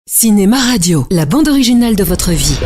Cinéma Radio, la bande originale de votre vie.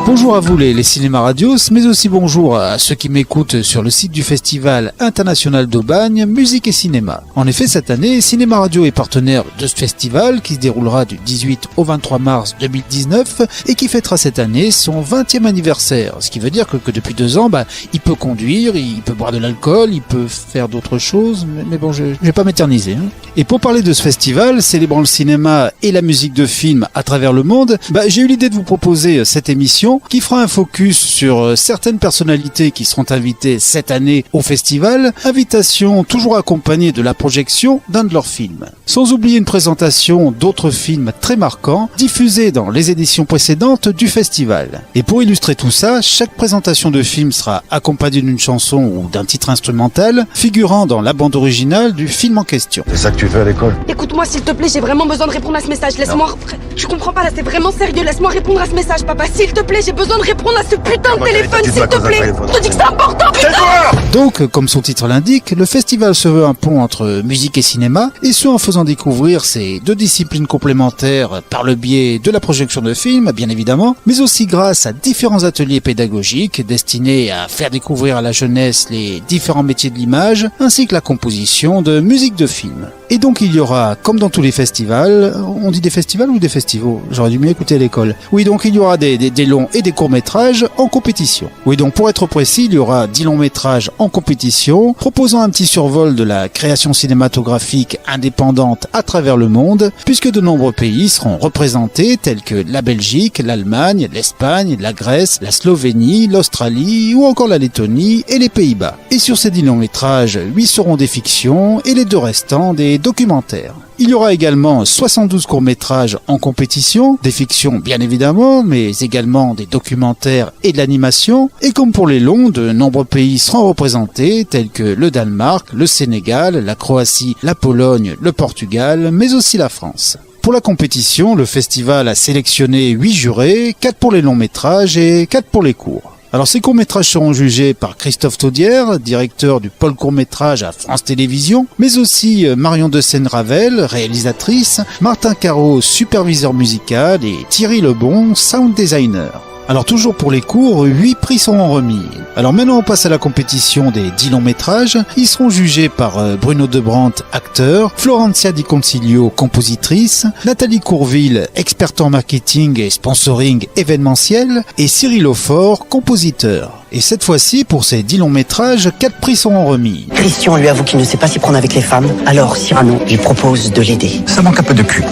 Bonjour à vous les Cinéma Radios, mais aussi bonjour à ceux qui m'écoutent sur le site du Festival international d'Aubagne, musique et cinéma. En effet, cette année, Cinéma Radio est partenaire de ce festival qui se déroulera du 18 au 23 mars 2019 et qui fêtera cette année son 20e anniversaire. Ce qui veut dire que depuis 2 ans, il peut conduire, il peut boire de l'alcool, il peut faire d'autres choses, mais bon, je vais pas m'éterniser. Et pour parler de ce festival, célébrant le cinéma et la musique de film à travers le monde, j'ai eu l'idée de vous proposer cette émission qui fera un focus sur certaines personnalités qui seront invitées cette année au festival, invitation toujours accompagnée de la projection d'un de leurs films. Sans oublier une présentation d'autres films très marquants diffusés dans les éditions précédentes du festival. Et pour illustrer tout ça, chaque présentation de film sera accompagnée d'une chanson ou d'un titre instrumental figurant dans la bande originale du film en question. C'est ça que tu fais à l'école? Écoute-moi s'il te plaît, j'ai vraiment besoin de répondre à ce message. Laisse-moi... Tu comprends pas là, c'est vraiment sérieux. Laisse-moi répondre à ce message, papa. S'il te plaît, j'ai besoin de répondre à ce putain de téléphone, s'il te plaît. Je te dis que c'est important, putain. Donc, comme son titre l'indique, le festival se veut un pont entre musique et cinéma, et ce en faisant découvrir ces deux disciplines complémentaires par le biais de la projection de films, bien évidemment, mais aussi grâce à différents ateliers pédagogiques destinés à faire découvrir à la jeunesse les différents métiers de l'image, ainsi que la composition de musique de film. Et donc il y aura, comme dans tous les festivals, on dit des festivals ou des festivals? J'aurais dû mieux écouter à l'école. Oui, donc il y aura des longs et des courts-métrages en compétition. Oui, donc pour être précis, il y aura 10 longs-métrages en compétition, proposant un petit survol de la création cinématographique indépendante à travers le monde, puisque de nombreux pays seront représentés, tels que la Belgique, l'Allemagne, l'Espagne, la Grèce, la Slovénie, l'Australie ou encore la Lettonie et les Pays-Bas. Et sur ces 10 longs-métrages, 8 seront des fictions et les 2 restants des documentaires. Il y aura également 72 courts-métrages en compétition, des fictions bien évidemment, mais également des documentaires et de l'animation. Et comme pour les longs, de nombreux pays seront représentés, tels que le Danemark, le Sénégal, la Croatie, la Pologne, le Portugal, mais aussi la France. Pour la compétition, le festival a sélectionné 8 jurés, 4 pour les longs-métrages et 4 pour les courts. Alors ces courts-métrages seront jugés par Christophe Taudière, directeur du pôle court-métrage à France Télévisions, mais aussi Marion de Seine-Ravel, réalisatrice, Martin Caro, superviseur musical et Thierry Lebon, sound designer. Alors toujours pour les courts, 8 prix seront remis. Alors maintenant on passe à la compétition des 10 longs métrages. Ils seront jugés par Bruno Debrandt, acteur, Florencia Di Concilio, compositrice, Nathalie Courville, experte en marketing et sponsoring événementiel, et Cyril Aufort, compositeur. Et cette fois-ci, pour ces 10 longs métrages, 4 prix seront remis. Christian lui avoue qu'il ne sait pas s'y prendre avec les femmes, alors Cyrano lui propose de l'aider. Ça manque un peu de cul.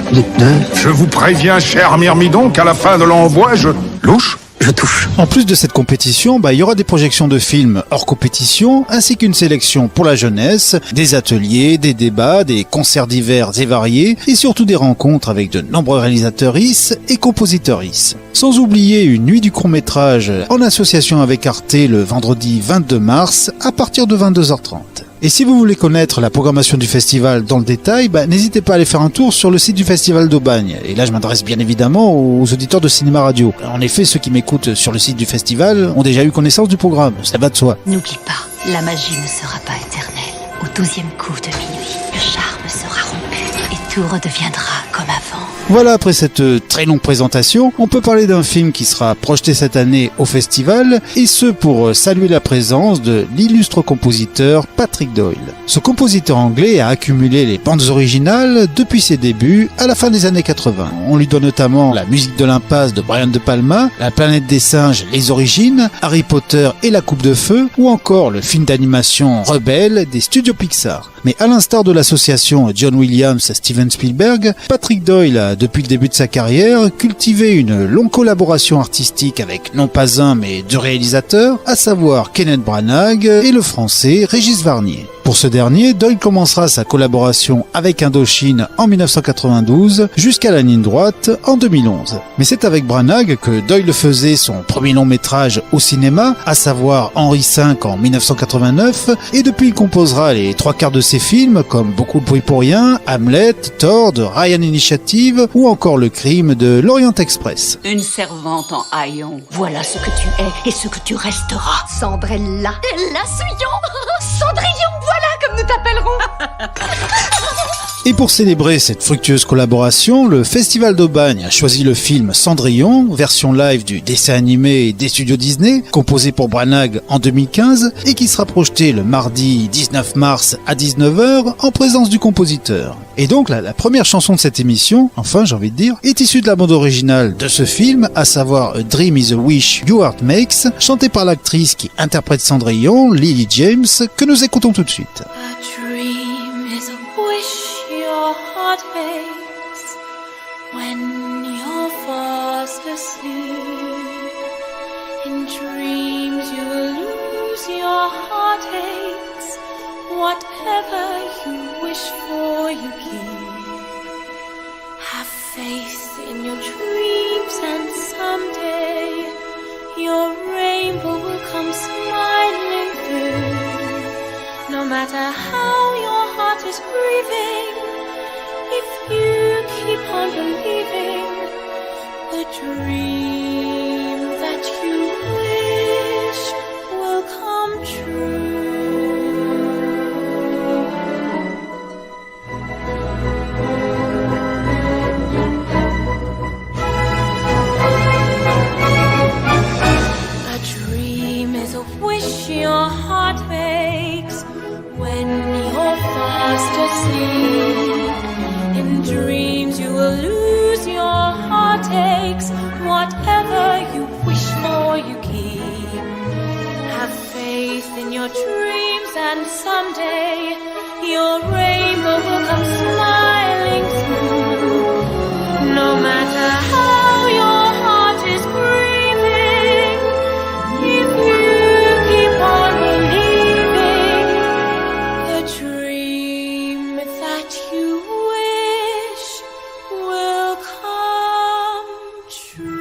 Je vous préviens, cher Myrmidon, qu'à la fin de l'envoi, je louche. Je touche. En plus de cette compétition, il y aura des projections de films hors compétition, ainsi qu'une sélection pour la jeunesse, des ateliers, des débats, des concerts divers et variés, et surtout des rencontres avec de nombreux réalisateuristes et compositeuristes. Sans oublier une nuit du court-métrage en association avec Arte le vendredi 22 mars à partir de 22h30. Et si vous voulez connaître la programmation du festival dans le détail, n'hésitez pas à aller faire un tour sur le site du Festival d'Aubagne. Et là, je m'adresse bien évidemment aux auditeurs de Cinéma Radio. En effet, ceux qui m'écoutent sur le site du festival ont déjà eu connaissance du programme. Ça va de soi. N'oublie pas, la magie ne sera pas éternelle. Au 12e coup de minuit, le charme sera rompu et tout redeviendra comme avant. Voilà, après cette très longue présentation, on peut parler d'un film qui sera projeté cette année au festival, et ce pour saluer la présence de l'illustre compositeur Patrick Doyle. Ce compositeur anglais a accumulé les bandes originales depuis ses débuts à la fin des années 80. On lui doit notamment la musique de l'Impasse de Brian De Palma, La planète des singes, Les origines, Harry Potter et la coupe de feu, ou encore le film d'animation Rebelle des studios Pixar. Mais à l'instar de l'association John Williams-Steven Spielberg, Patrick Doyle a, depuis le début de sa carrière, cultivé une longue collaboration artistique avec non pas un mais 2 réalisateurs, à savoir Kenneth Branagh et le français Régis Varnier. Pour ce dernier, Doyle commencera sa collaboration avec Indochine en 1992 jusqu'à la ligne droite en 2011. Mais c'est avec Branagh que Doyle faisait son premier long métrage au cinéma, à savoir Henri V en 1989, et depuis il composera les 3/4 de ses films comme Beaucoup de bruit pour rien, Hamlet, Thor de Ryan Initiative ou encore Le Crime de l'Orient Express. Une servante en haillons. Voilà ce que tu es et ce que tu resteras. Sandrella. La Souillon. Cendrillon, voilà comme nous t'appellerons. Et pour célébrer cette fructueuse collaboration, le Festival d'Aubagne a choisi le film Cendrillon, version live du dessin animé des studios Disney, composé pour Branagh en 2015 et qui sera projeté le mardi 19 mars à 19h en présence du compositeur. Et donc la première chanson de cette émission, enfin j'ai envie de dire, est issue de la bande originale de ce film, à savoir A Dream is a Wish Your Heart Makes, chantée par l'actrice qui interprète Cendrillon, Lily James, que nous écoutons tout de suite. A dream is a wish your heart makes when you're fast asleep. In dreams you will lose your heartaches. Whatever you wish for you keep. Have faith in your dreams and someday your rainbow will come smiling through. No matter how your heart is grieving, if you keep on believing, the dream that you wish will come true. A dream is a wish your heart makes when you're fast asleep. In dreams you will lose your heartaches. Whatever you wish for you keep. Have faith in your dreams and someday your rainbow will come smiling through. No matter how your heart is grieving, if you keep on believing, the dream that you wish will come true.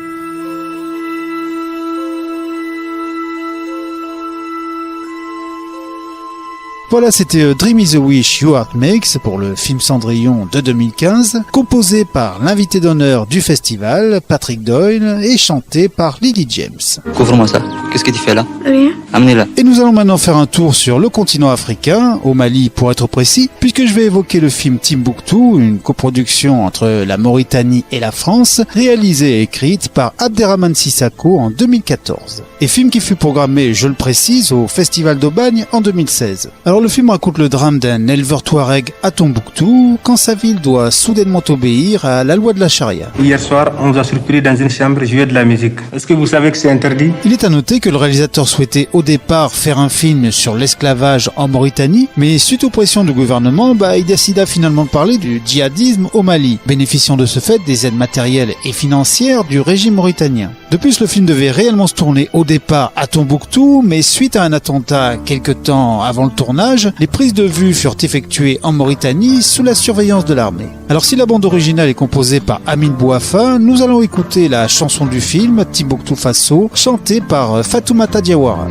Voilà, c'était Dream is a Wish Your Heart Makes pour le film Cendrillon de 2015, composé par l'invité d'honneur du festival, Patrick Doyle, et chanté par Lily James. Couvre-moi ça. Qu'est-ce que tu fais là? Rien. Amenez-la. Et nous allons maintenant faire un tour sur le continent africain, au Mali pour être précis, puisque je vais évoquer le film Timbuktu, une coproduction entre la Mauritanie et la France, réalisée et écrite par Abderrahmane Sissako en 2014. Et film qui fut programmé, je le précise, au Festival d'Aubagne en 2016. Alors le film raconte le drame d'un éleveur touareg à Tombouctou, quand sa ville doit soudainement obéir à la loi de la charia. Hier soir, on nous a surpris dans une chambre jouer de la musique. Est-ce que vous savez que c'est interdit? Il est à noter que le réalisateur souhaitait au départ faire un film sur l'esclavage en Mauritanie, mais suite aux pressions du gouvernement, il décida finalement de parler du djihadisme au Mali, bénéficiant de ce fait des aides matérielles et financières du régime mauritanien. De plus, le film devait réellement se tourner au départ à Tombouctou, mais suite à un attentat quelque temps avant le tournage, les prises de vue furent effectuées en Mauritanie sous la surveillance de l'armée. Alors si la bande originale est composée par Amin Bouafa, nous allons écouter la chanson du film, Timbuktu Faso, chantée par Fatoumata Diawara.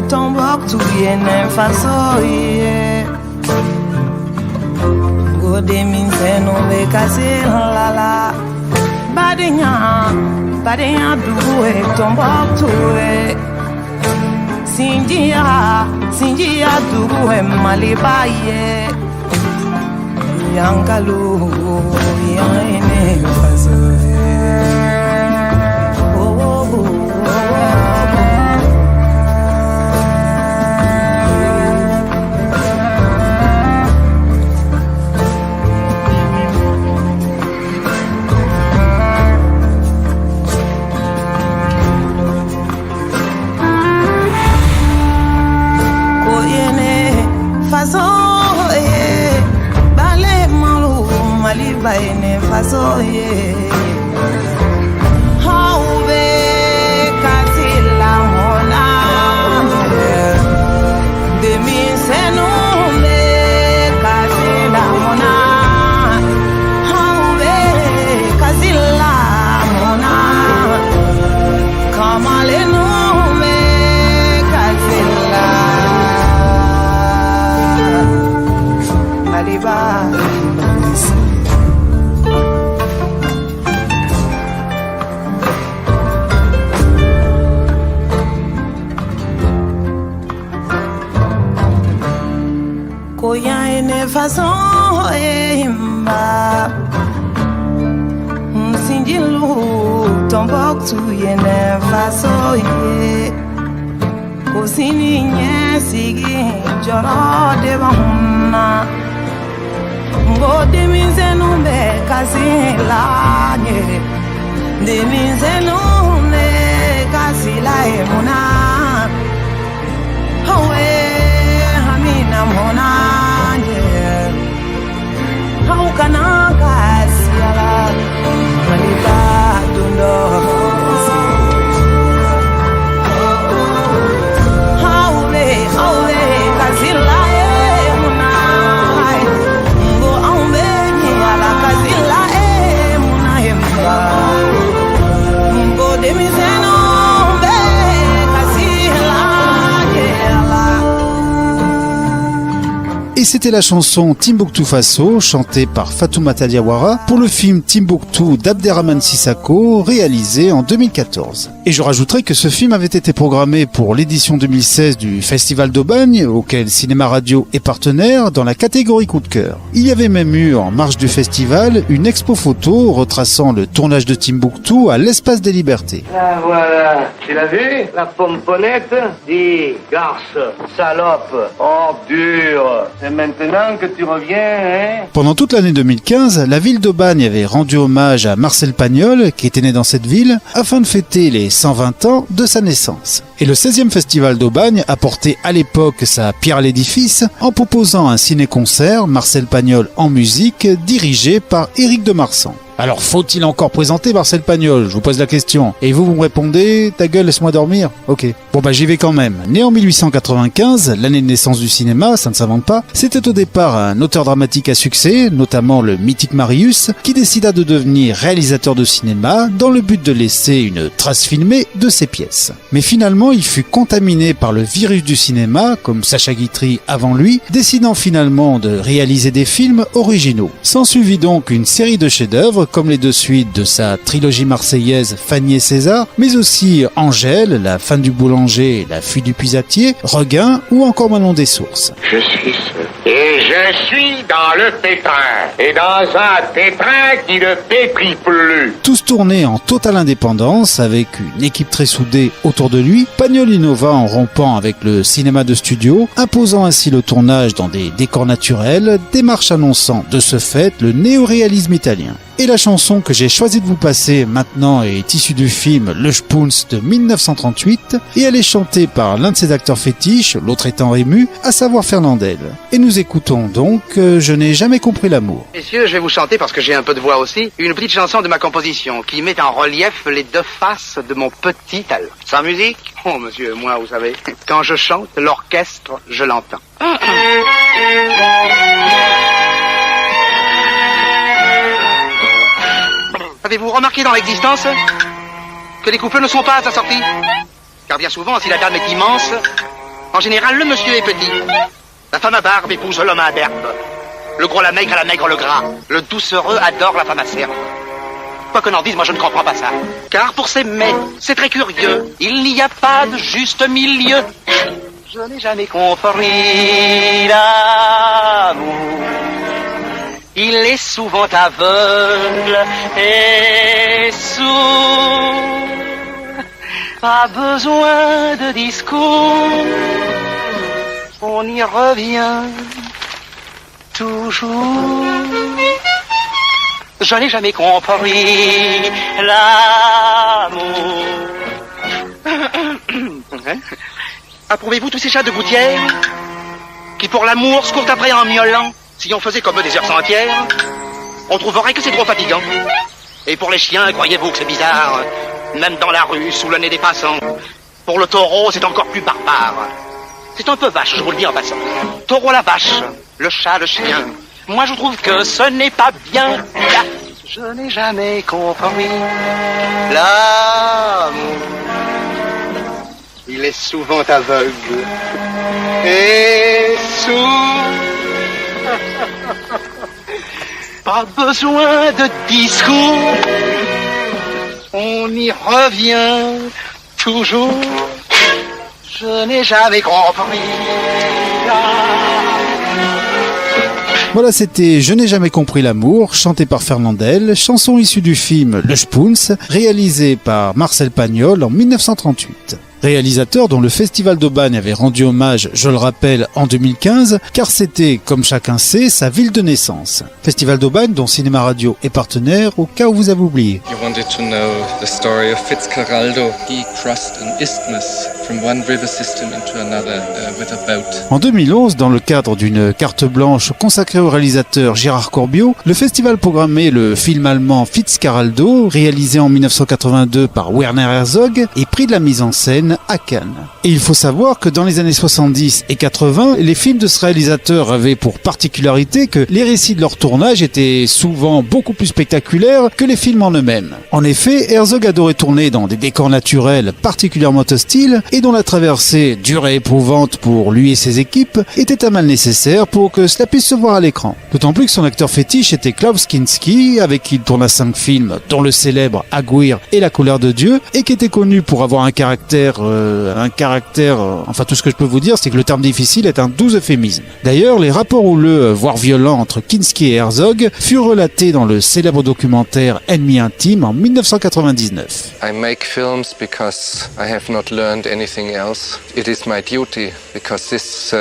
Tombouctou yene faso ye Gode min se no be kase la la Badenya duwe Tombouctou e Sinjia duwe Maliba ye Yankalu yene faso ye Façon imba Sindilu Tombouctou yene façon ye Kosini nye sigi Joro de bahuna Ngo demize numbe kasi la nye Demize numbe kasi la emuna Hawe hamina mona How can I see a Maniba dundo How they Kazila Munai Go on me ala Kazila Munai Go demiseno Et c'était la chanson Timbuktu Faso, chantée par Fatoumata Diawara, pour le film Timbuktu d'Abderrahmane Sissako, réalisé en 2014. Et je rajouterai que ce film avait été programmé pour l'édition 2016 du Festival d'Aubagne, auquel Cinéma Radio est partenaire, dans la catégorie coup de cœur. Il y avait même eu, en marge du festival, une expo photo retraçant le tournage de Timbuktu à l'Espace des Libertés. Ah voilà, tu l'as vu? La pomponnette? Dis, garce, salope, ordure. C'est maintenant que tu reviens, hein? Pendant toute l'année 2015, la ville d'Aubagne avait rendu hommage à Marcel Pagnol, qui était né dans cette ville, afin de fêter les 120 ans de sa naissance. Et le 16e festival d'Aubagne a porté à l'époque sa pierre à l'édifice en proposant un ciné-concert Marcel Pagnol en musique dirigé par Éric de Marsan. Alors faut-il encore présenter Marcel Pagnol? Je vous pose la question. Et vous me répondez, ta gueule, laisse-moi dormir? Ok. Bon bah j'y vais quand même. Né en 1895, l'année de naissance du cinéma, ça ne s'invente pas, c'était au départ un auteur dramatique à succès, notamment le mythique Marius, qui décida de devenir réalisateur de cinéma dans le but de laisser une trace filmée de ses pièces. Mais finalement, il fut contaminé par le virus du cinéma, comme Sacha Guitry avant lui, décidant finalement de réaliser des films originaux. S'ensuivit donc une série de chefs-d'œuvre comme les deux suites de sa trilogie marseillaise Fanny et César, mais aussi Angèle, La fin du boulanger, La fuite du puisatier, Regain ou encore Manon des Sources. Je suis seul. Et je suis dans le pétrin. Et dans un pétrin qui ne pétrit plus. Tous tournés en totale indépendance avec une équipe très soudée autour de lui, Pagnol innova en rompant avec le cinéma de studio, imposant ainsi le tournage dans des décors naturels, démarche annonçant de ce fait le néo-réalisme italien. Et la chanson que j'ai choisi de vous passer maintenant est issue du film Le Spoons de 1938 et elle est chantée par l'un de ses acteurs fétiches, l'autre étant Rému, à savoir Fernandel. Et nous écoutons donc Je n'ai jamais compris l'amour. Messieurs, je vais vous chanter, parce que j'ai un peu de voix aussi, une petite chanson de ma composition qui met en relief les deux faces de mon petit talent. Sans musique? Oh monsieur, moi vous savez, quand je chante, l'orchestre, je l'entends. Avez-vous remarqué dans l'existence que les couples ne sont pas à sa sortie? Car bien souvent, si la dame est immense, en général, le monsieur est petit. La femme à barbe épouse l'homme à berbe. Le gros la maigre à la maigre le gras. Le doucereux adore la femme acerbe. Quoi qu'on en dise, moi je ne comprends pas ça. Car pour s'aimer, c'est très curieux. Il n'y a pas de juste milieu. Je n'ai jamais compris l'amour. Il est souvent aveugle et sourd. Pas besoin de discours. On y revient toujours. Je n'ai jamais compris l'amour. Approuvez-vous tous ces chats de gouttière qui pour l'amour se courent après en miaulant? Si on faisait comme eux des heures entières, on trouverait que c'est trop fatigant. Et pour les chiens, croyez-vous que c'est bizarre? Même dans la rue, sous le nez des passants. Pour le taureau, c'est encore plus barbare. C'est un peu vache, je vous le dis en passant. Taureau la vache, le chat le chien. Moi je trouve que ce n'est pas bien. Je n'ai jamais compris l'amour. Il est souvent aveugle et sourd. Pas besoin de discours. On y revient toujours. Je n'ai jamais compris. Voilà, c'était Je n'ai jamais compris l'amour, chanté par Fernandel, chanson issue du film Le Spoons, réalisé par Marcel Pagnol en 1938. Réalisateur dont le Festival d'Aubagne avait rendu hommage, je le rappelle, en 2015, car c'était, comme chacun sait, sa ville de naissance. Festival d'Aubagne dont Cinéma Radio est partenaire, au cas où vous avez oublié. You wanted to know the story of Fitzcarraldo. He crossed an isthmus from one river system into another with a boat. En 2011, dans le cadre d'une carte blanche consacrée au réalisateur Gérard Corbiot, le festival programmait le film allemand Fitzcarraldo, réalisé en 1982 par Werner Herzog et pris de la mise en scène à Cannes. Et il faut savoir que dans les années 70 et 80, les films de ce réalisateur avaient pour particularité que les récits de leur tournage étaient souvent beaucoup plus spectaculaires que les films en eux-mêmes. En effet, Herzog adorait tourner dans des décors naturels particulièrement hostiles et dont la traversée, dure et éprouvante pour lui et ses équipes, était un mal nécessaire pour que cela puisse se voir à l'écran. D'autant plus que son acteur fétiche était Klaus Kinski, avec qui il tourna 5 films, dont le célèbre Aguirre et La colère de Dieu, et qui était connu pour avoir un caractère, enfin tout ce que je peux vous dire, c'est que le terme difficile est un doux euphémisme. D'ailleurs, les rapports houleux, voire violents, entre Kinski et Herzog furent relatés dans le célèbre documentaire Ennemi intime en 1999. I make films because I have not learned anything else. It is my duty because this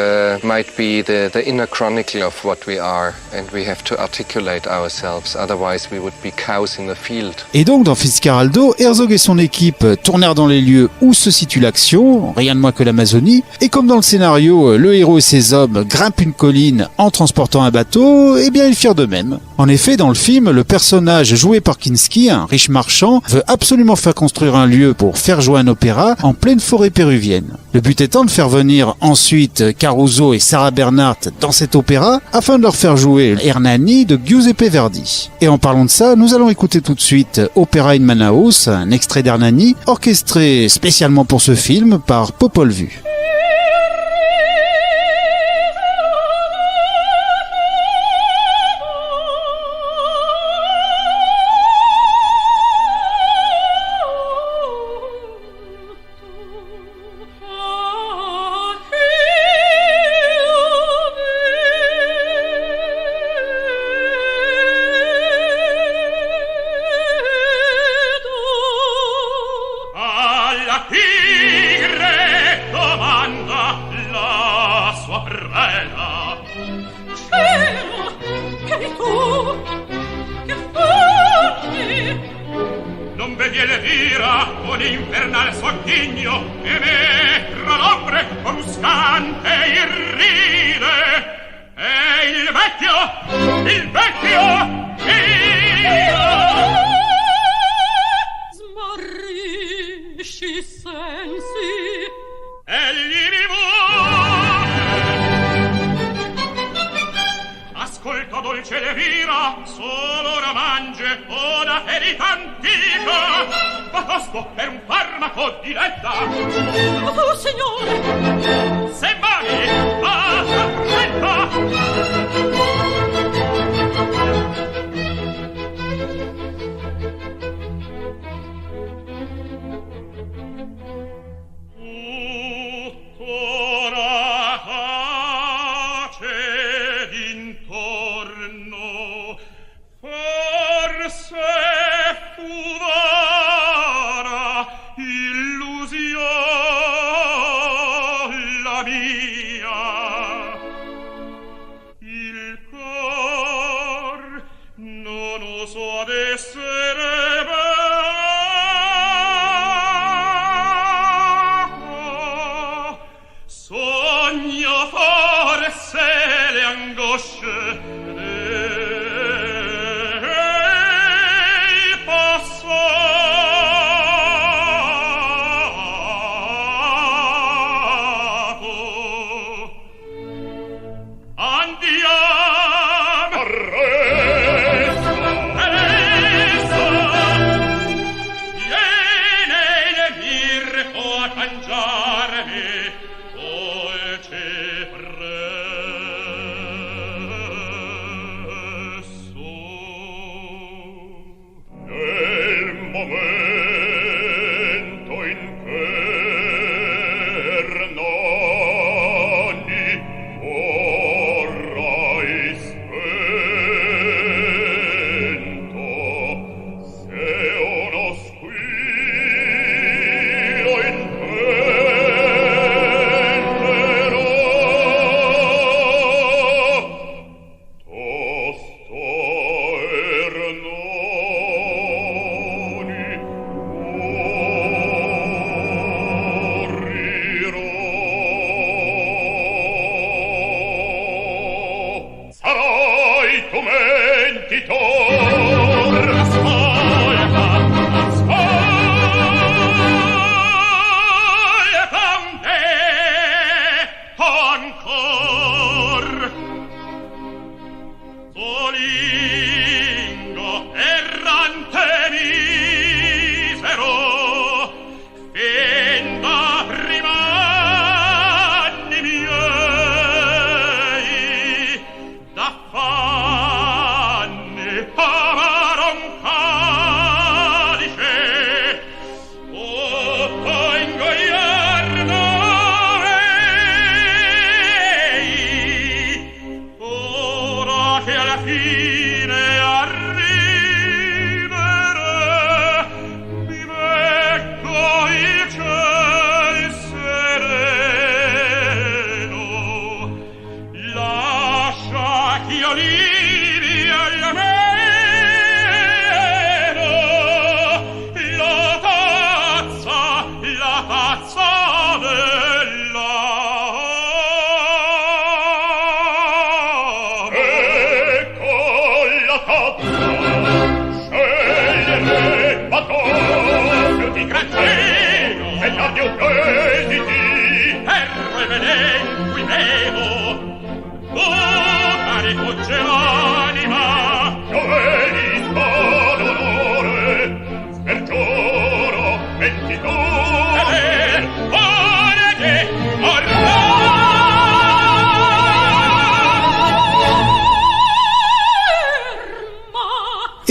might be the inner chronicle of what we are and we have to articulate ourselves, otherwise we would be cows in the field. Et donc dans Fitzcarraldo, Herzog et son équipe tournèrent dans les lieux où se situe l'action, rien de moins que l'Amazonie, et comme dans le scénario, le héros et ses hommes grimpent une colline en transportant un bateau, eh bien ils firent de même. En effet, dans le film, le personnage joué par Kinski, un riche marchand, veut absolument faire construire un lieu pour faire jouer un opéra en pleine forêt péruvienne. Le but étant de faire venir ensuite Caruso et Sarah Bernhardt dans cet opéra afin de leur faire jouer Hernani de Giuseppe Verdi. Et en parlant de ça, nous allons écouter tout de suite Opera in Manaus, un extrait d'Hernani, orchestré spécialement pour ce film par Popol Vuh.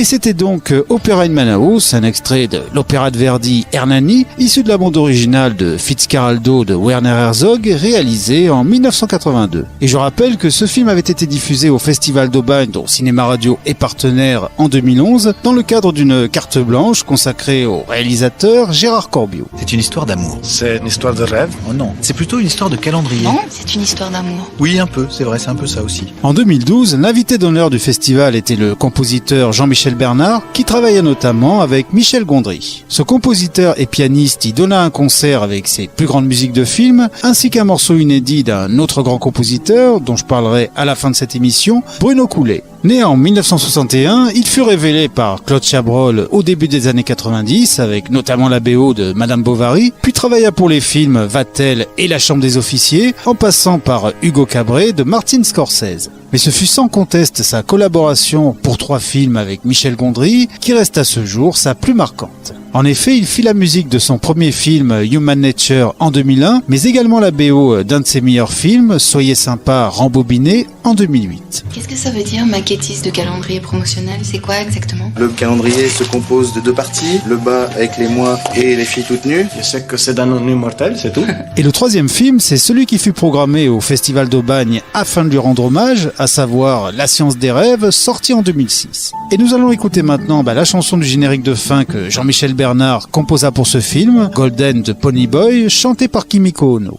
Et c'était donc Opera in Manaus, un extrait de l'opéra de Verdi Hernani, issu de la bande originale de Fitzcarraldo de Werner Herzog, réalisé en 1982. Et je rappelle que ce film avait été diffusé au Festival d'Aubagne, dont Cinéma Radio est partenaire, en 2011, dans le cadre d'une carte blanche consacrée au réalisateur Gérard Corbiot. C'est une histoire d'amour. C'est une histoire de rêve? Oh non, c'est plutôt une histoire de calendrier. Non, c'est une histoire d'amour. Oui, un peu, c'est vrai, c'est un peu ça aussi. En 2012, l'invité d'honneur du festival était le compositeur Jean-Michel Bernard, qui travailla notamment avec Michel Gondry. Ce compositeur et pianiste y donna un concert avec ses plus grandes musiques de films, ainsi qu'un morceau inédit d'un autre grand compositeur, dont je parlerai à la fin de cette émission, Bruno Coulet. Né en 1961, il fut révélé par Claude Chabrol au début des années 90, avec notamment la BO de Madame Bovary, puis travailla pour les films Vatel et La Chambre des Officiers, en passant par Hugo Cabret de Martin Scorsese. Mais ce fut sans conteste sa collaboration pour 3 films avec Michel Gondry qui reste à ce jour sa plus marquante. En effet, il fit la musique de son premier film Human Nature en 2001, mais également la BO d'un de ses meilleurs films, Soyez sympa, rembobiné, en 2008. Qu'est-ce que ça veut dire, maquettiste de calendrier promotionnel? C'est quoi exactement? Le calendrier se compose de 2 parties, le bas avec les mois et les filles toutes nues. Je sais que c'est d'un ennui mortel, c'est tout. Et le 3e film, c'est celui qui fut programmé au Festival d'Aubagne afin de lui rendre hommage, à savoir La Science des Rêves, sorti en 2006. Et nous allons écouter maintenant la chanson du générique de fin que Jean-Michel Bernard composa pour ce film, Golden de Pony Boy, chanté par Kimiko Ono.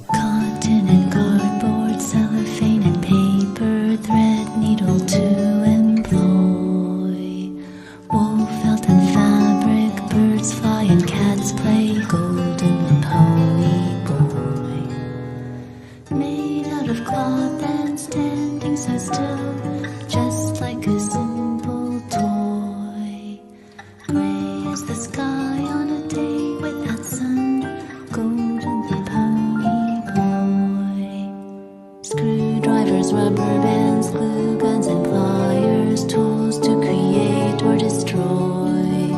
Rubber bands, glue guns and pliers, tools to create or destroy.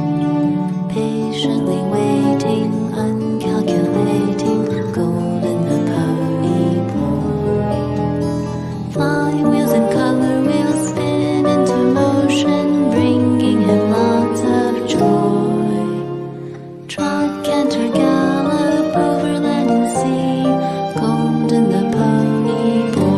Patiently waiting, uncalculating, golden the pony boy. Flying wheels and color wheels spin into motion, bringing him lots of joy. Trot, canter, gallop over land and sea, golden the pony boy.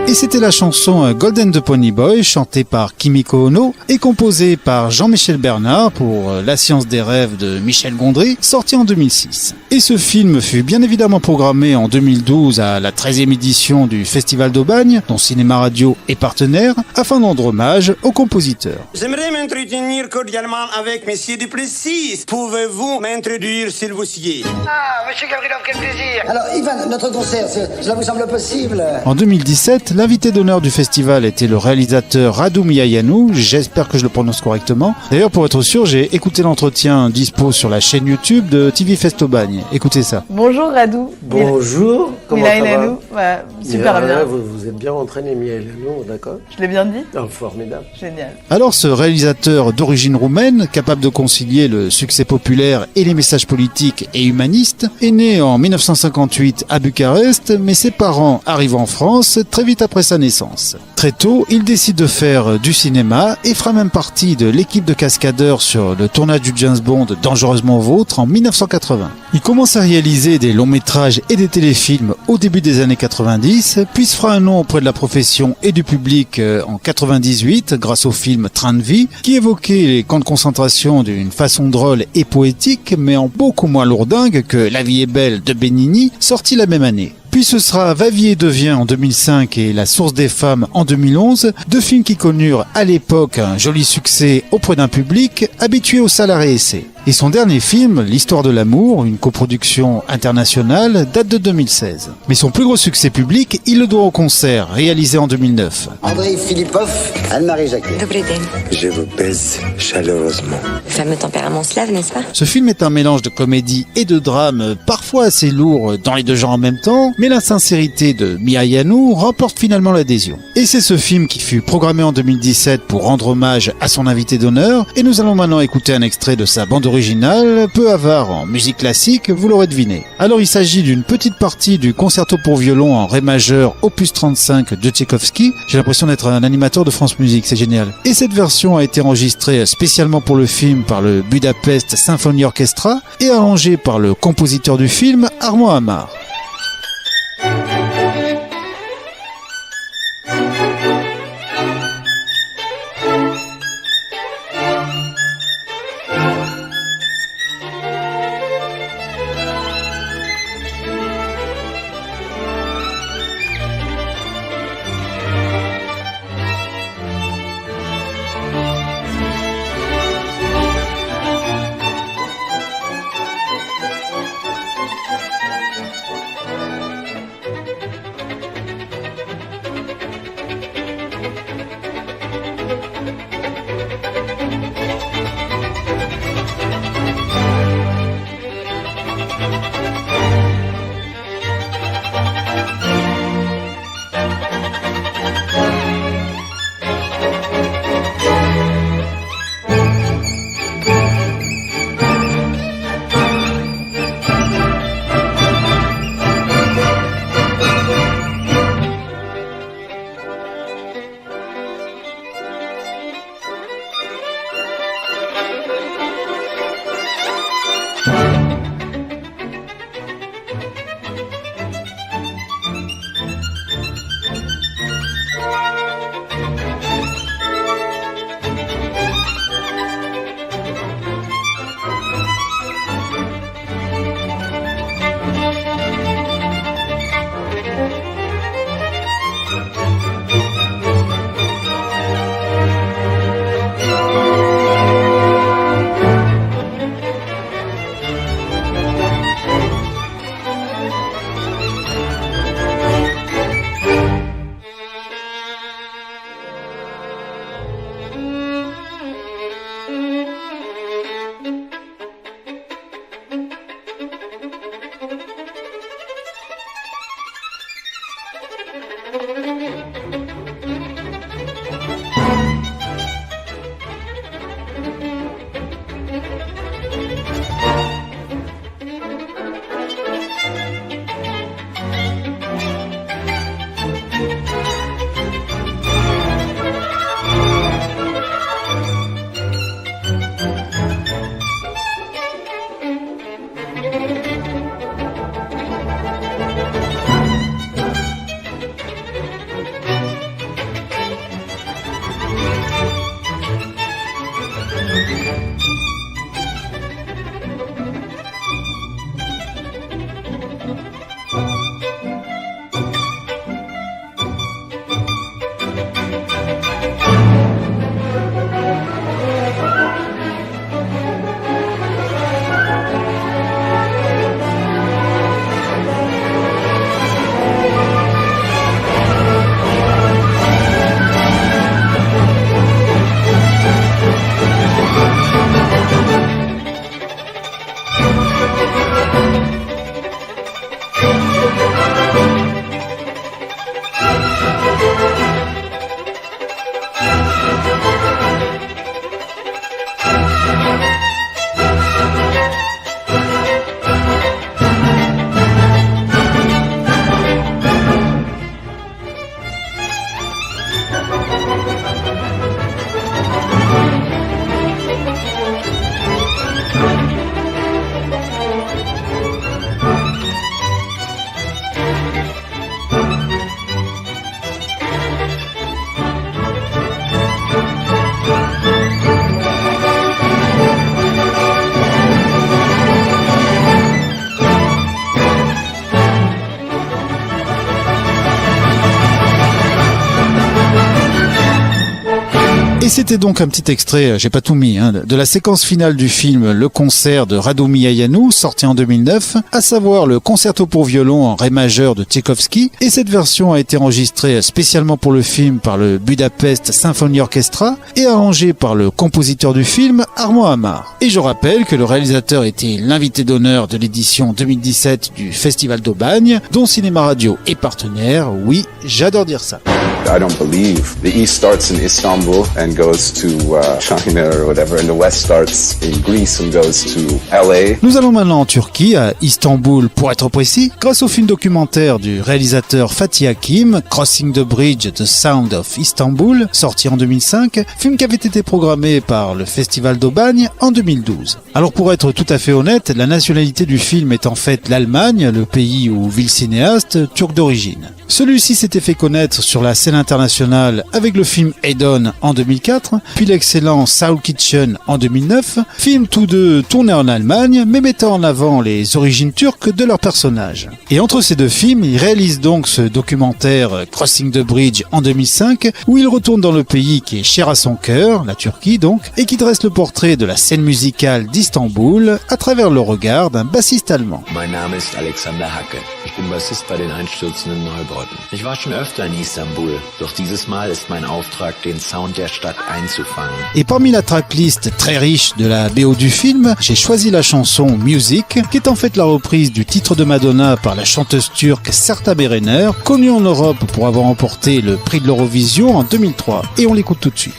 Et c'était la chanson Golden de Pony Boy, chantée par Kimiko Ono et composée par Jean-Michel Bernard pour La Science des Rêves de Michel Gondry, sorti en 2006. Et ce film fut bien évidemment programmé en 2012 à la 13e édition du Festival d'Aubagne, dont Cinéma Radio est partenaire, afin de rendre hommage au compositeur. J'aimerais m'entretenir cordialement avec Monsieur Duplessis. Pouvez-vous m'introduire, s'il vous plaît? Ah, Monsieur Gavrilov, quel plaisir. Alors, Ivan, notre concert, cela vous semble possible? En 2017, L'invité d'honneur du festival était le réalisateur Radu Miayanu, j'espère que je le prononce correctement. D'ailleurs, pour être sûr, j'ai écouté l'entretien dispo sur la chaîne YouTube de TV Festobagne. Écoutez ça. Bonjour Radu. Bonjour, comment ça va? Super bien. Vous êtes bien entraîné, Miayanu, d'accord? Je l'ai bien dit? Oh, formidable. Génial. Alors, ce réalisateur d'origine roumaine, capable de concilier le succès populaire et les messages politiques et humanistes, est né en 1958 à Bucarest, mais ses parents arrivent en France très vite après sa naissance. Très tôt, il décide de faire du cinéma et fera même partie de l'équipe de cascadeurs sur le tournage du James Bond Dangereusement Vôtre en 1980. Il commence à réaliser des longs métrages et des téléfilms au début des années 90, puis se fera un nom auprès de la profession et du public en 98 grâce au film Train de vie, qui évoquait les camps de concentration d'une façon drôle et poétique, mais en beaucoup moins lourdingue que La vie est belle de Benigni, sorti la même année. Puis ce sera Va vie et devient en 2005 et La source des femmes en 2011, deux films qui connurent à l'époque un joli succès auprès d'un public habitué aux salles à réessai. Et son dernier film, L'histoire de l'amour, une coproduction internationale, date de 2016. Mais son plus gros succès public, il le doit au concert, réalisé en 2009. Andrei Filipov, Anne-Marie Jacquet. Je vous baise chaleureusement. Le fameux tempérament slave, n'est-ce pas? Ce film est un mélange de comédie et de drame, parfois assez lourd dans les deux genres en même temps, mais la sincérité de Miayanu remporte finalement l'adhésion. Et c'est ce film qui fut programmé en 2017 pour rendre hommage à son invité d'honneur, et nous allons maintenant écouter un extrait de sa bande originale, peu avare en musique classique, vous l'aurez deviné. Alors il s'agit d'une petite partie du concerto pour violon en ré majeur opus 35 de Tchaïkovski. J'ai l'impression d'être un animateur de France Musique, c'est génial. Et cette version a été enregistrée spécialement pour le film par le Budapest Symphony Orchestra et arrangée par le compositeur du film, Armand Amar. Et c'était donc un petit extrait, j'ai pas tout mis, de la séquence finale du film Le concert de Radu Mihailanu, sorti en 2009, à savoir le concerto pour violon en ré majeur de Tchaïkovski. Et cette version a été enregistrée spécialement pour le film par le Budapest Symphony Orchestra et arrangée par le compositeur du film, Armand Amar. Et je rappelle que le réalisateur était l'invité d'honneur de l'édition 2017 du Festival d'Aubagne, dont Cinéma Radio est partenaire. Oui, j'adore dire ça. I don't believe the East starts in Istanbul and goes to China or whatever, and the West starts in Greece and goes to LA. Nous allons maintenant en Turquie, à Istanbul pour être précis, grâce au film documentaire du réalisateur Fatih Akin, Crossing the Bridge, The Sound of Istanbul, sorti en 2005, film qui avait été programmé par le Festival d'Aubagne en 2012. Alors pour être tout à fait honnête, la nationalité du film est en fait l'Allemagne, le pays où vit le cinéaste, turc d'origine. Celui-ci s'était fait connaître sur la scène internationale avec le film Hedon en 2004, puis l'excellent Soul Kitchen en 2009, film tous deux tournés en Allemagne, mais mettant en avant les origines turques de leurs personnages. Et entre ces deux films, il réalise donc ce documentaire Crossing the Bridge en 2005, où il retourne dans le pays qui est cher à son cœur, la Turquie donc, et qui dresse le portrait de la scène musicale d'Istanbul à travers le regard d'un bassiste allemand. Mein Name ist Alexander Hacke. Ich bin Bassist bei den einstürzenden Neubauten. Ich war schon öfter in Istanbul, doch dieses Mal ist mein Auftrag, den Sound der Stadt einzufangen. Et parmi la tracklist très riche de la BO du film, j'ai choisi la chanson Music, qui est en fait la reprise du titre de Madonna par la chanteuse turque Sertab Erener, connue en Europe pour avoir remporté le prix de l'Eurovision en 2003. Et on l'écoute tout de suite.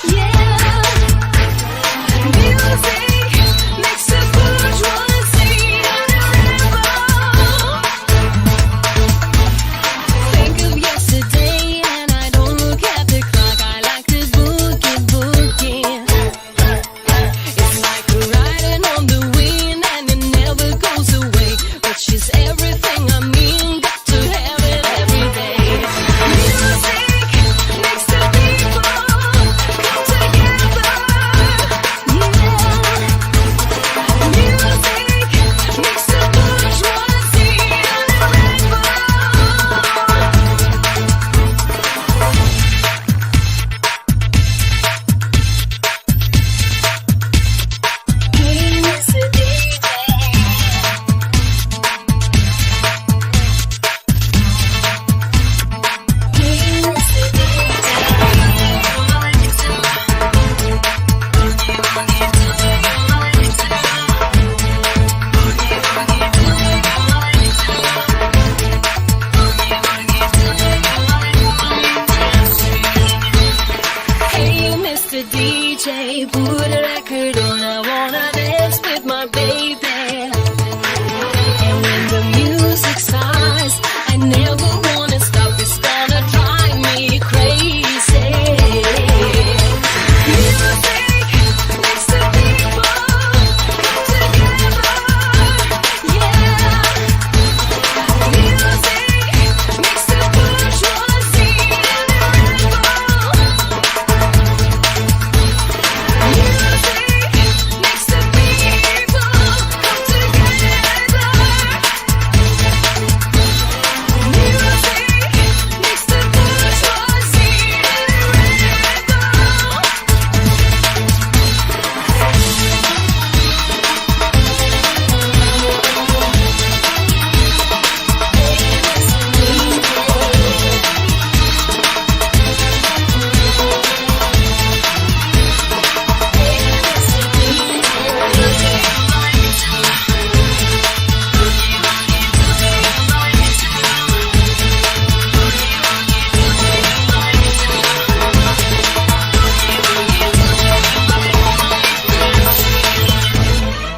Yeah.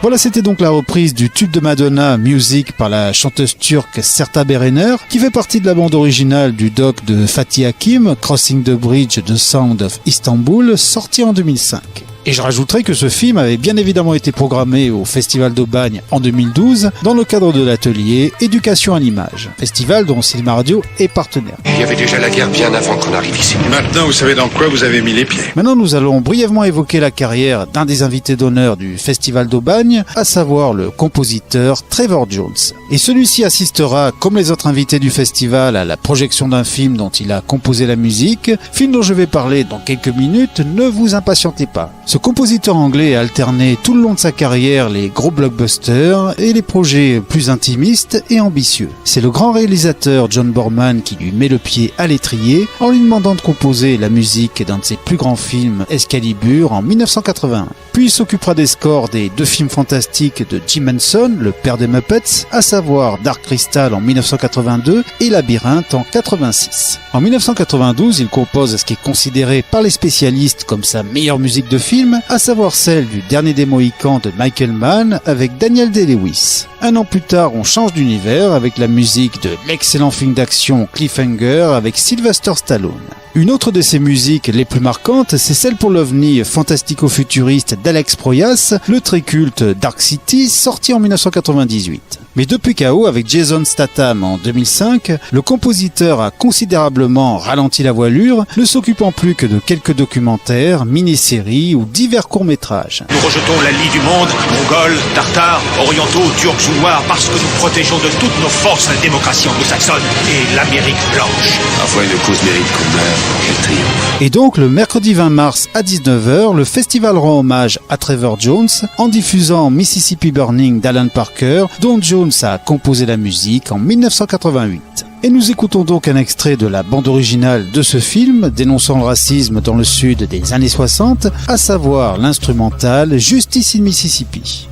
Voilà, c'était donc la reprise du tube de Madonna, Music, par la chanteuse turque Sertab Erener, qui fait partie de la bande originale du doc de Fatih Akin, Crossing the Bridge, The Sound of Istanbul, sorti en 2005. Et je rajouterai que ce film avait bien évidemment été programmé au Festival d'Aubagne en 2012 dans le cadre de l'atelier Éducation à l'image, festival dont Silma Radio est partenaire. Il y avait déjà la guerre bien avant qu'on arrive ici. Maintenant, vous savez dans quoi vous avez mis les pieds. Maintenant, nous allons brièvement évoquer la carrière d'un des invités d'honneur du Festival d'Aubagne, à savoir le compositeur Trevor Jones. Et celui-ci assistera, comme les autres invités du festival, à la projection d'un film dont il a composé la musique, film dont je vais parler dans quelques minutes, ne vous impatientez pas. Ce compositeur anglais a alterné tout le long de sa carrière les gros blockbusters et les projets plus intimistes et ambitieux. C'est le grand réalisateur John Borman qui lui met le pied à l'étrier en lui demandant de composer la musique d'un de ses plus grands films, Excalibur, en 1981. Puis il s'occupera des scores des 2 films fantastiques de Jim Henson, le père des Muppets, à savoir Dark Crystal en 1982 et Labyrinthe en 86. En 1992, il compose ce qui est considéré par les spécialistes comme sa meilleure musique de film, à savoir celle du Dernier des Mohicans de Michael Mann avec Daniel Day-Lewis. Un an plus tard, on change d'univers avec la musique de l'excellent film d'action Cliffhanger avec Sylvester Stallone. Une autre de ses musiques les plus marquantes, c'est celle pour l'ovni fantastico-futuriste d'Alex Proyas, le très culte Dark City, sorti en 1998. Mais depuis KO, avec Jason Statham en 2005, le compositeur a considérablement ralenti la voilure, ne s'occupant plus que de quelques documentaires, mini-séries ou divers courts-métrages. Nous rejetons la lie du monde, mongols, tartares, orientaux, turcs ou noirs, parce que nous protégeons de toutes nos forces la démocratie anglo-saxonne et l'Amérique blanche. Parfois une cause mérite qu'on meure. Quel triomphe. Et donc, le mercredi 20 mars à 19h, le festival rend hommage à Trevor Jones en diffusant Mississippi Burning d'Alan Parker, dont Jones a composé la musique en 1988. Et nous écoutons donc un extrait de la bande originale de ce film, dénonçant le racisme dans le sud des années 60, à savoir l'instrumental Justice in Mississippi.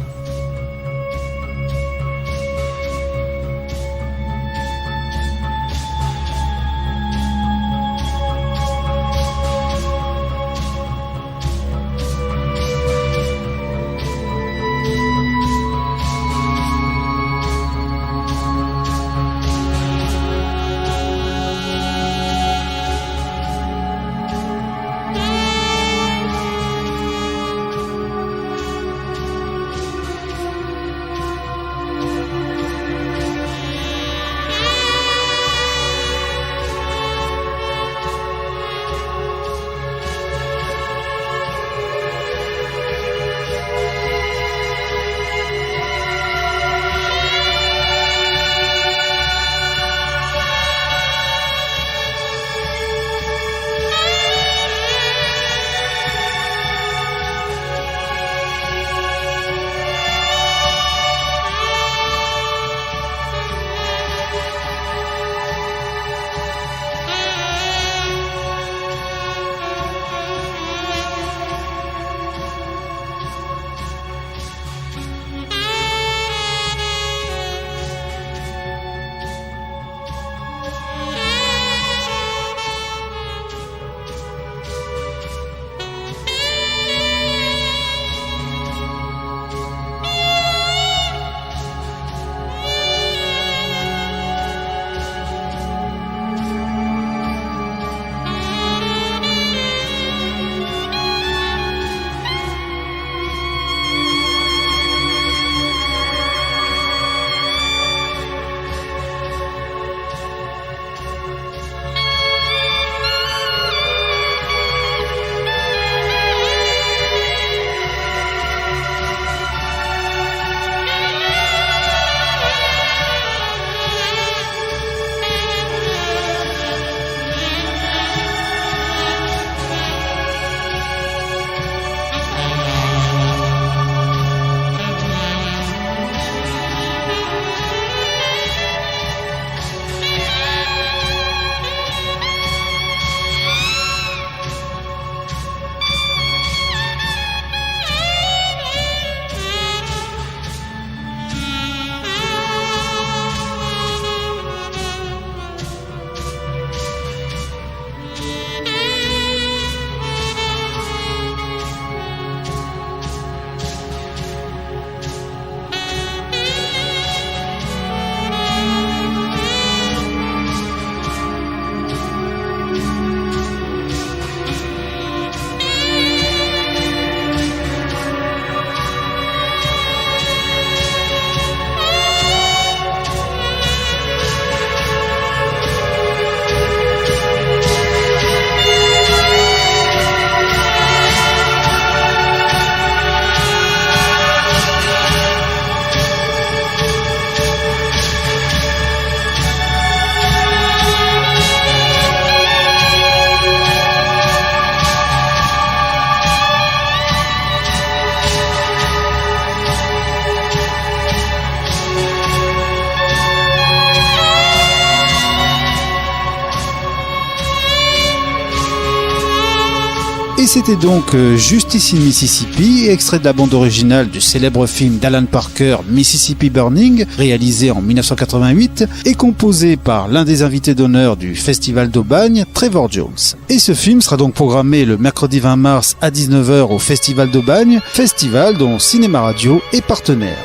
c'était donc Justice in Mississippi, extrait de la bande originale du célèbre film d'Alan Parker, Mississippi Burning, réalisé en 1988 et composé par l'un des invités d'honneur du Festival d'Aubagne, Trevor Jones. Et ce film sera donc programmé le mercredi 20 mars à 19h au Festival d'Aubagne, festival dont Cinéma Radio est partenaire.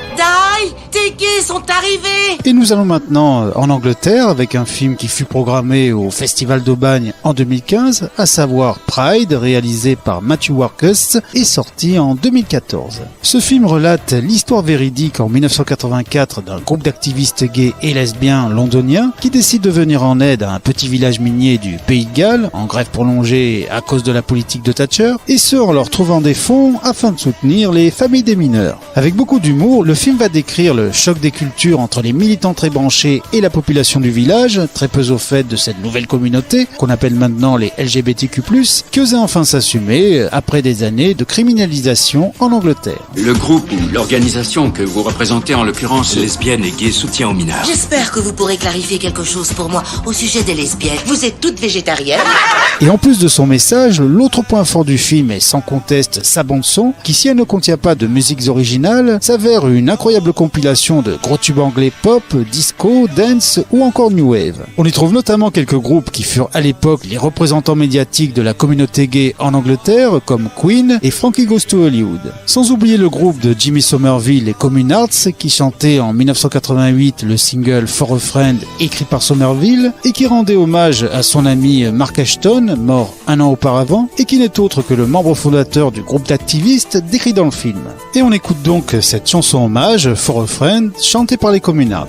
Tes gays sont arrivés! Et nous allons maintenant en Angleterre avec un film qui fut programmé au Festival d'Aubagne en 2015, à savoir Pride, réalisé par Matthew Warchus et sorti en 2014. Ce film relate l'histoire véridique en 1984 d'un groupe d'activistes gays et lesbiens londoniens qui décident de venir en aide à un petit village minier du Pays de Galles, en grève prolongée à cause de la politique de Thatcher, et ce en leur trouvant des fonds afin de soutenir les familles des mineurs. Avec beaucoup d'humour, le film va décrire le choc des cultures entre les militants très branchés et la population du village, très peu au fait de cette nouvelle communauté, qu'on appelle maintenant les LGBTQ+, qui osait enfin s'assumer après des années de criminalisation en Angleterre. Le groupe ou l'organisation que vous représentez, en l'occurrence lesbiennes et gays, soutient aux mineurs. J'espère que vous pourrez clarifier quelque chose pour moi au sujet des lesbiennes. Vous êtes toutes végétariennes? Et en plus de son message, l'autre point fort du film est sans conteste sa bande-son, qui si elle ne contient pas de musiques originales, s'avère une incroyable compilation de gros tubes anglais pop, disco, dance ou encore new wave. On y trouve notamment quelques groupes qui furent à l'époque les représentants médiatiques de la communauté gay en Angleterre, comme Queen et Frankie Goes to Hollywood. Sans oublier le groupe de Jimmy Somerville et Communards, qui chantait en 1988 le single For a Friend écrit par Somerville et qui rendait hommage à son ami Mark Ashton, mort un an auparavant, et qui n'est autre que le membre fondateur du groupe d'activistes décrit dans le film. Et on écoute donc cette chanson hommage, For a Friend, chantée par les Communards.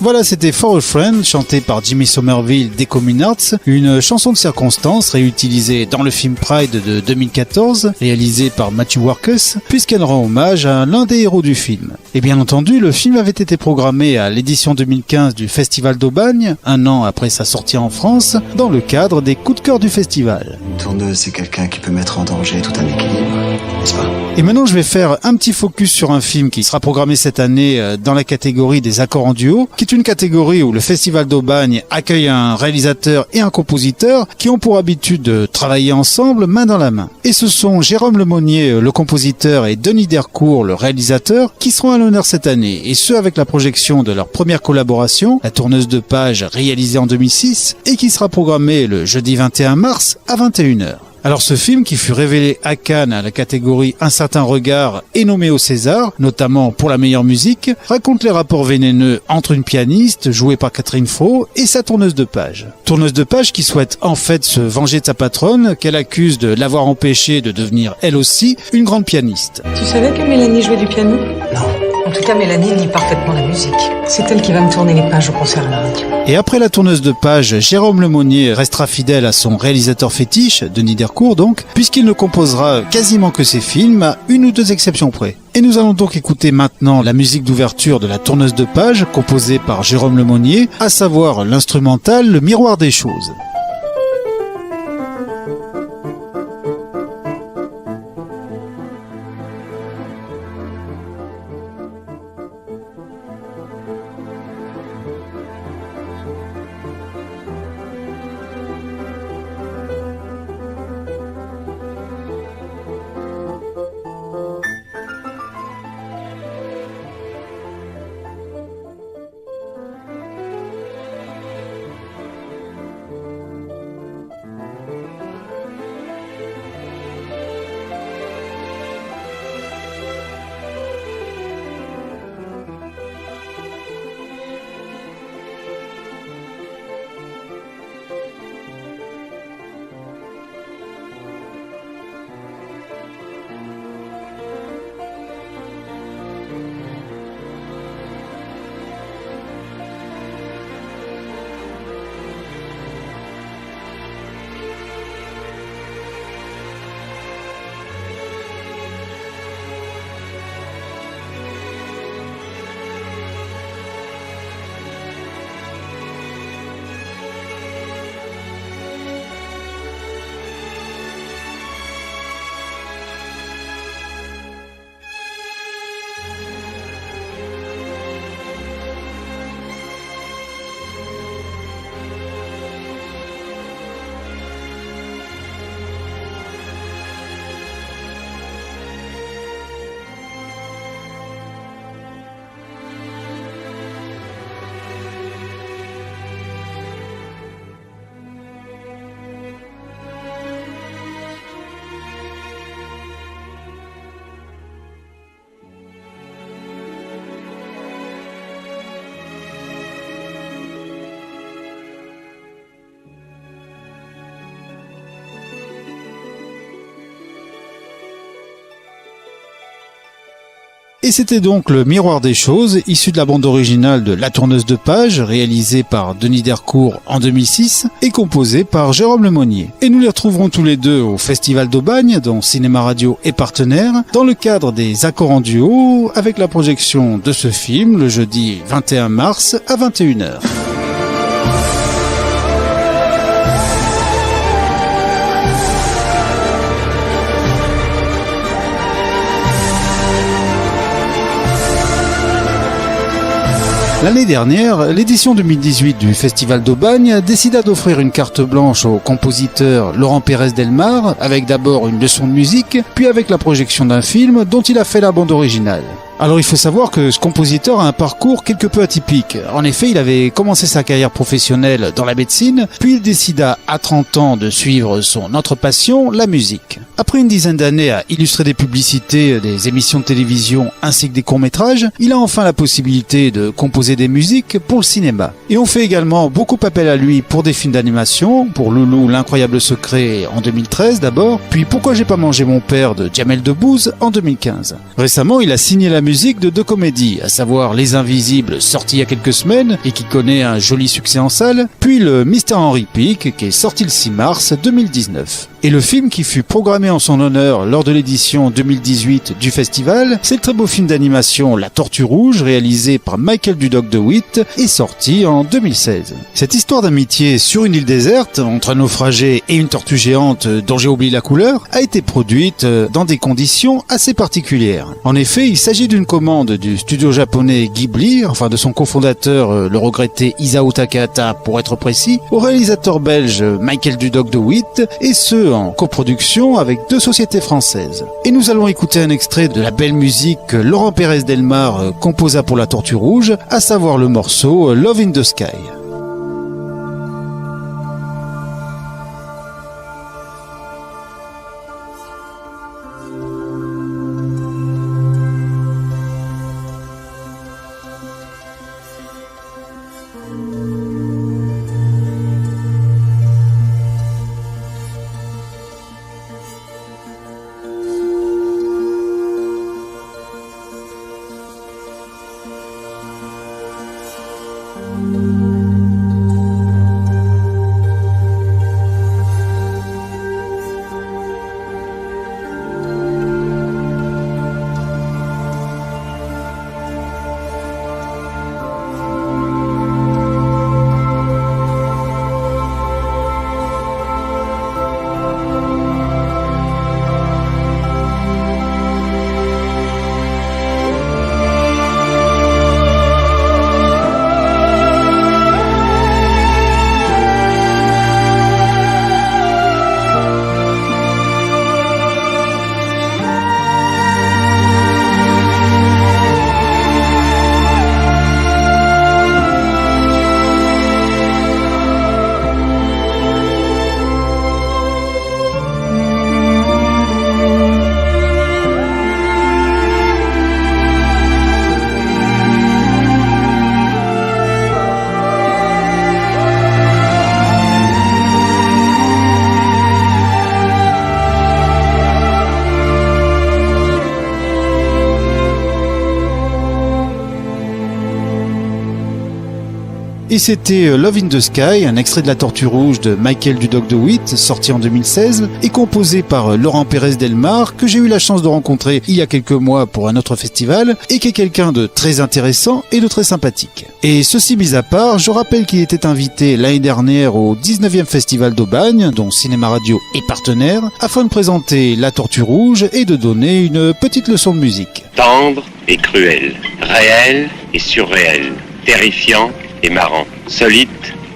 Voilà, c'était For a Friend, chanté par Jimmy Somerville des Communards, une chanson de circonstance réutilisée dans le film Pride de 2014, réalisé par Matthew Warchus, puisqu'elle rend hommage à l'un des héros du film. Et bien entendu, le film avait été programmé à l'édition 2015 du Festival d'Aubagne, un an après sa sortie en France, dans le cadre des coups de cœur du festival. Une tourneuse, c'est quelqu'un qui peut mettre en danger tout un équilibre, n'est-ce pas? Et maintenant, je vais faire un petit focus sur un film qui sera programmé cette année dans la catégorie des accords en duo, qui est une catégorie où le Festival d'Aubagne accueille un réalisateur et un compositeur qui ont pour habitude de travailler ensemble main dans la main. Et ce sont Jérôme Lemonnier, le compositeur, et Denis Dercourt, le réalisateur, qui seront à l'honneur cette année, et ce avec la projection de leur première collaboration, La Tourneuse de Page, réalisée en 2006, et qui sera programmée le jeudi 21 mars à 21h. Alors ce film, qui fut révélé à Cannes à la catégorie Un certain regard et nommé au César, notamment pour la meilleure musique, raconte les rapports vénéneux entre une pianiste, jouée par Catherine Fro, et sa tourneuse de page. Tourneuse de page qui souhaite en fait se venger de sa patronne, qu'elle accuse de l'avoir empêchée de devenir elle aussi une grande pianiste. Tu savais que Mélanie jouait du piano? Non. En tout cas, Mélanie lit parfaitement la musique. C'est elle qui va me tourner les pages au concert à la radio. Et après La Tourneuse de Page, Jérôme Lemonnier restera fidèle à son réalisateur fétiche, Denis Dercourt donc, puisqu'il ne composera quasiment que ses films, à une ou deux exceptions près. Et nous allons donc écouter maintenant la musique d'ouverture de La Tourneuse de Page, composée par Jérôme Lemonnier, à savoir l'instrumental Le Miroir des choses. Et c'était donc Le Miroir des choses, issu de la bande originale de La Tourneuse de Page, réalisée par Denis Dercourt en 2006 et composée par Jérôme Lemonnier. Et nous les retrouverons tous les deux au Festival d'Aubagne, dont Cinéma Radio est partenaire, dans le cadre des accords en duo, avec la projection de ce film le jeudi 21 mars à 21h. L'année dernière, l'édition 2018 du Festival d'Aubagne décida d'offrir une carte blanche au compositeur Laurent Pérez Delmar, avec d'abord une leçon de musique, puis avec la projection d'un film dont il a fait la bande originale. Alors il faut savoir que ce compositeur a un parcours quelque peu atypique. En effet, il avait commencé sa carrière professionnelle dans la médecine, puis il décida à 30 ans de suivre son autre passion, la musique. Après une dizaine d'années à illustrer des publicités, des émissions de télévision ainsi que des courts-métrages, il a enfin la possibilité de composer des musiques pour le cinéma. Et on fait également beaucoup appel à lui pour des films d'animation, pour Loulou, l'incroyable secret en 2013 d'abord, puis Pourquoi j'ai pas mangé mon père de Jamel Debbouze en 2015. Récemment, il a signé la musique musique de deux comédies, à savoir Les Invisibles, sorti il y a quelques semaines et qui connaît un joli succès en salle, puis le Mr. Henry Pick, qui est sorti le 6 mars 2019. Et le film qui fut programmé en son honneur lors de l'édition 2018 du festival, c'est le très beau film d'animation La Tortue Rouge, réalisé par Michael Dudok DeWitt et sorti en 2016. Cette histoire d'amitié sur une île déserte, entre un naufragé et une tortue géante dont j'ai oublié la couleur, a été produite dans des conditions assez particulières. En effet, il s'agit d'une commande du studio japonais Ghibli, enfin de son cofondateur, le regretté Isao Takahata pour être précis, au réalisateur belge Michael Dudok DeWitt, et ce en coproduction avec deux sociétés françaises. Et nous allons écouter un extrait de la belle musique que Laurent Pérez Delmar composa pour La Tortue Rouge, à savoir le morceau Love in the Sky. Et c'était Love in the Sky, un extrait de La Tortue Rouge de Michael Dudok DeWitt, sorti en 2016 et composé par Laurent Pérez Delmar, que j'ai eu la chance de rencontrer il y a quelques mois pour un autre festival, et qui est quelqu'un de très intéressant et de très sympathique. Et ceci mis à part, je rappelle qu'il était invité l'année dernière au 19e Festival d'Aubagne, dont Cinéma Radio est partenaire, afin de présenter La Tortue Rouge et de donner une petite leçon de musique. Tendre et cruel, réel et surréel, terrifiant et marrant, solide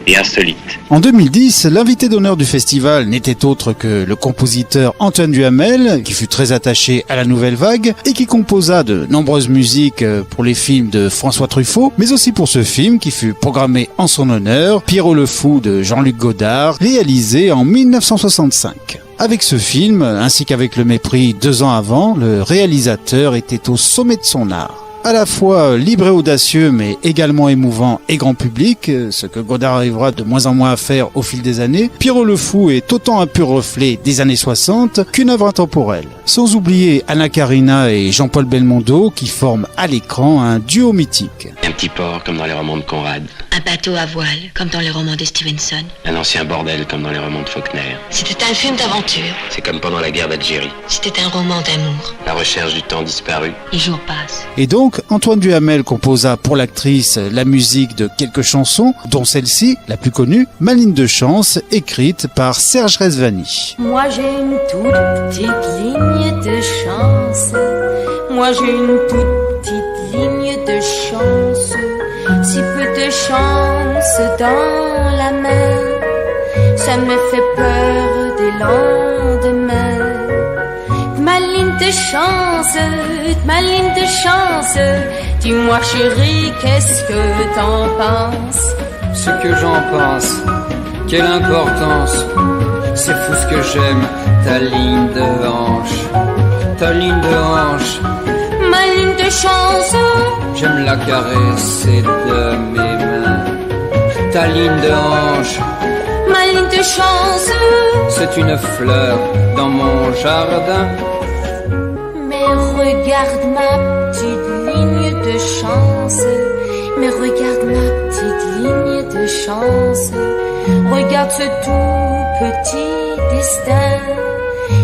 et insolite. En 2010, l'invité d'honneur du festival n'était autre que le compositeur Antoine Duhamel, qui fut très attaché à la Nouvelle Vague et qui composa de nombreuses musiques pour les films de François Truffaut, mais aussi pour ce film qui fut programmé en son honneur, Pierrot le Fou de Jean-Luc Godard, réalisé en 1965. Avec ce film, ainsi qu'avec Le Mépris 2 ans avant, le réalisateur était au sommet de son art. À la fois libre et audacieux, mais également émouvant et grand public, ce que Godard arrivera de moins en moins à faire au fil des années, Pierrot le Fou est autant un pur reflet des années 60 qu'une œuvre intemporelle. Sans oublier Anna Karina et Jean-Paul Belmondo qui forment à l'écran un duo mythique. Un petit port comme dans les romans de Conrad. Un bateau à voile, comme dans les romans de Stevenson. Un ancien bordel comme dans les romans de Faulkner. C'était un film d'aventure. C'est comme pendant la guerre d'Algérie. C'était un roman d'amour. La recherche du temps disparu. Les jours passent. Et donc, Antoine Duhamel composa pour l'actrice la musique de quelques chansons, dont celle-ci, la plus connue, Ma ligne de chance, écrite par Serge Rezvani. Moi j'ai une toute petite ligne de chance. Moi j'ai une toute petite ligne de chance. Si peu de chance dans la main, ça me fait peur des lendemains. Ma ligne de chance, ma ligne de chance. Dis-moi chérie, qu'est-ce que t'en penses? Ce que j'en pense, quelle importance. C'est fou ce que j'aime, ta ligne de hanche, ta ligne de hanche. Ma ligne de chance, j'aime la caresser de mes mains, ta ligne de hanche. Ma ligne de chance, c'est une fleur dans mon jardin. Mais regarde ma petite ligne chance. Mais regarde ma petite ligne de chance. Regarde ce tout petit destin,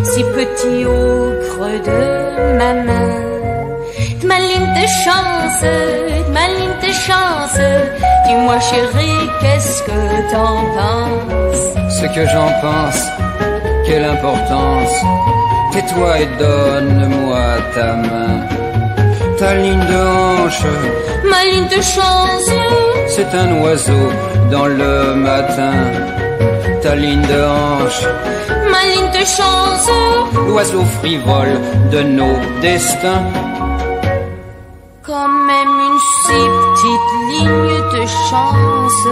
si petit au creux de ma main. De ma ligne de chance, de ma ligne de chance. Dis-moi chérie, qu'est-ce que t'en penses? Ce que j'en pense, quelle importance. Tais-toi et donne-moi ta main. Ta ligne de hanche, ma ligne de chance. C'est un oiseau dans le matin. Ta ligne de hanche, ma ligne de chance. L'oiseau frivole de nos destins. Quand même une si petite ligne de chance.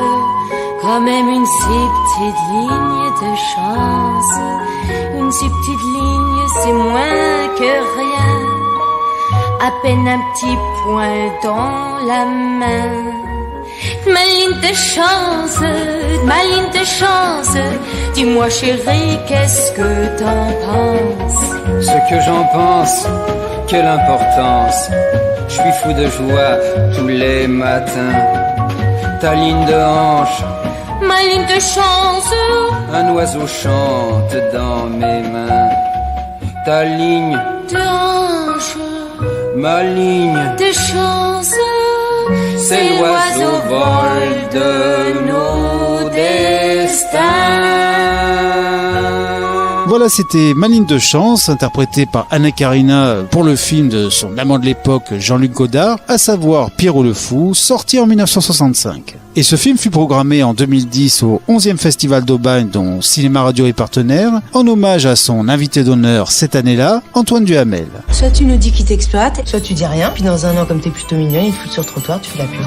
Quand même une si petite ligne de chance. Une si petite ligne, c'est moins que rien. À peine un petit point dans la main. Ma ligne de chance, ma ligne de chance. Dis-moi chérie, qu'est-ce que t'en penses? Ce que j'en pense, quelle importance. Je suis fou de joie tous les matins. Ta ligne de hanche, ma ligne de chance. Un oiseau chante dans mes mains. Ta ligne de hanche, ma ligne de chance. C'est l'oiseau vol de nos destins. Voilà, c'était Ma ligne de chance, interprétée par Anna Karina pour le film de son amant de l'époque Jean-Luc Godard, à savoir Pierrot le Fou, sorti en 1965. Et ce film fut programmé en 2010 au 11e Festival d'Aubagne, dont Cinéma Radio est partenaire, en hommage à son invité d'honneur cette année-là, Antoine Duhamel. Soit tu nous dis qu'il t'exploite, soit tu dis rien, puis dans un an, comme t'es plutôt mignon, il te fout sur le trottoir, tu fais la pub.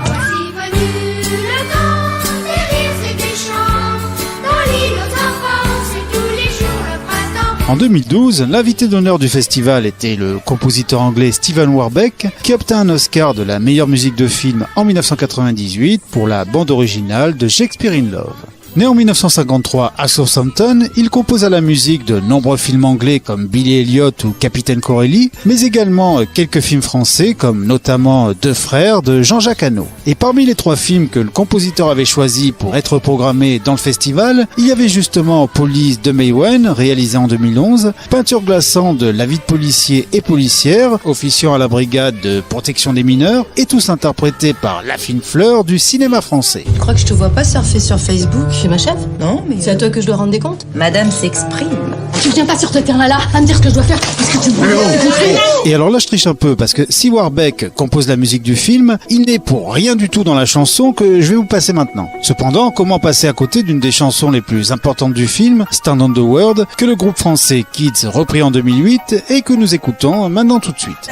En 2012, l'invité d'honneur du festival était le compositeur anglais Stephen Warbeck, qui obtint un Oscar de la meilleure musique de film en 1998 pour la bande originale de Shakespeare in Love. Né en 1953 à Southampton, il compose à la musique de nombreux films anglais comme Billy Elliot ou Capitaine Corelli, mais également quelques films français comme notamment Deux frères de Jean-Jacques Hano. Et parmi les 3 films que le compositeur avait choisis pour être programmés dans le festival, il y avait justement Police de Maïwenn, réalisé en 2011, Peinture glaçante de La vie de policier et policière, officiant à la brigade de protection des mineurs, et tous interprétés par La Fine Fleur du cinéma français. Tu crois que je te vois pas surfer sur Facebook? Tu es ma chef? Non, mais... C'est à toi que je dois rendre des comptes? Madame s'exprime. Tu viens pas sur ce terrain-là à me dire ce que je dois faire parce que tu me... Et alors là je triche un peu parce que si Warbeck compose la musique du film, il n'est pour rien du tout dans la chanson que je vais vous passer maintenant. Cependant, comment passer à côté d'une des chansons les plus importantes du film, Stand on the World, que le groupe français Kids repris en 2008 et que nous écoutons maintenant tout de suite.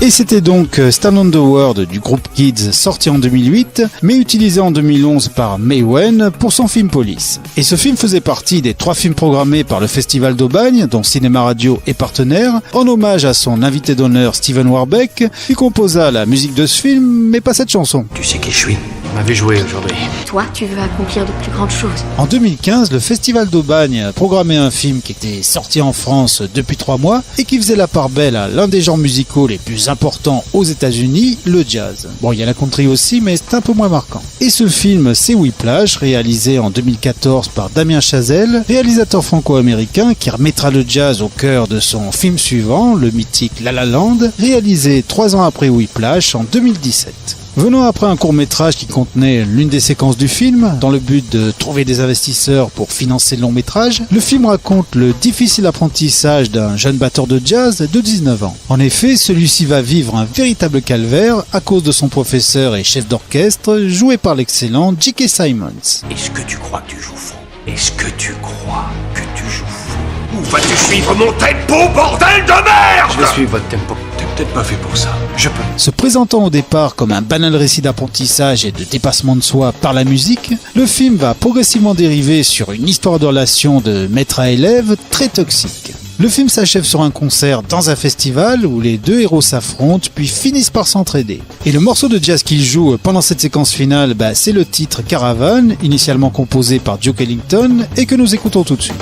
Et c'était donc Stand on the World du groupe Kids, sorti en 2008, mais utilisé en 2011 par Mae Wen pour son film Police. Et ce film faisait partie des 3 films programmés par le Festival d'Aubagne, dont Cinéma Radio est partenaire, en hommage à son invité d'honneur Steven Warbeck, qui composa la musique de ce film, mais pas cette chanson. Tu sais qui je suis? On m'avait joué aujourd'hui. Toi, tu veux accomplir de plus grandes choses. En 2015, le Festival d'Aubagne programmait un film qui était sorti en France depuis 3 mois et qui faisait la part belle à l'un des genres musicaux les plus importants aux États-Unis, le jazz. Bon, il y a la country aussi, mais c'est un peu moins marquant. Et ce film, c'est Whiplash, réalisé en 2014 par Damien Chazelle, réalisateur franco-américain qui remettra le jazz au cœur de son film suivant, le mythique La La Land, réalisé 3 ans après Whiplash en 2017. Venant après un court-métrage qui contenait l'une des séquences du film, dans le but de trouver des investisseurs pour financer le long-métrage, le film raconte le difficile apprentissage d'un jeune batteur de jazz de 19 ans. En effet, celui-ci va vivre un véritable calvaire à cause de son professeur et chef d'orchestre, joué par l'excellent J.K. Simmons. Est-ce que tu crois que tu joues faux? Est-ce que tu crois que tu joues faux? Ou vas-tu suivre mon tempo, bordel de merde? Je vais suivre votre tempo. T'es peut-être pas fait pour ça. Je peux. Se présentant au départ comme un banal récit d'apprentissage et de dépassement de soi par la musique, le film va progressivement dériver sur une histoire de relation de maître à élève très toxique. Le film s'achève sur un concert dans un festival où les 2 héros s'affrontent puis finissent par s'entraider. Et le morceau de jazz qu'il joue pendant cette séquence finale, c'est le titre Caravan, initialement composé par Duke Ellington et que nous écoutons tout de suite.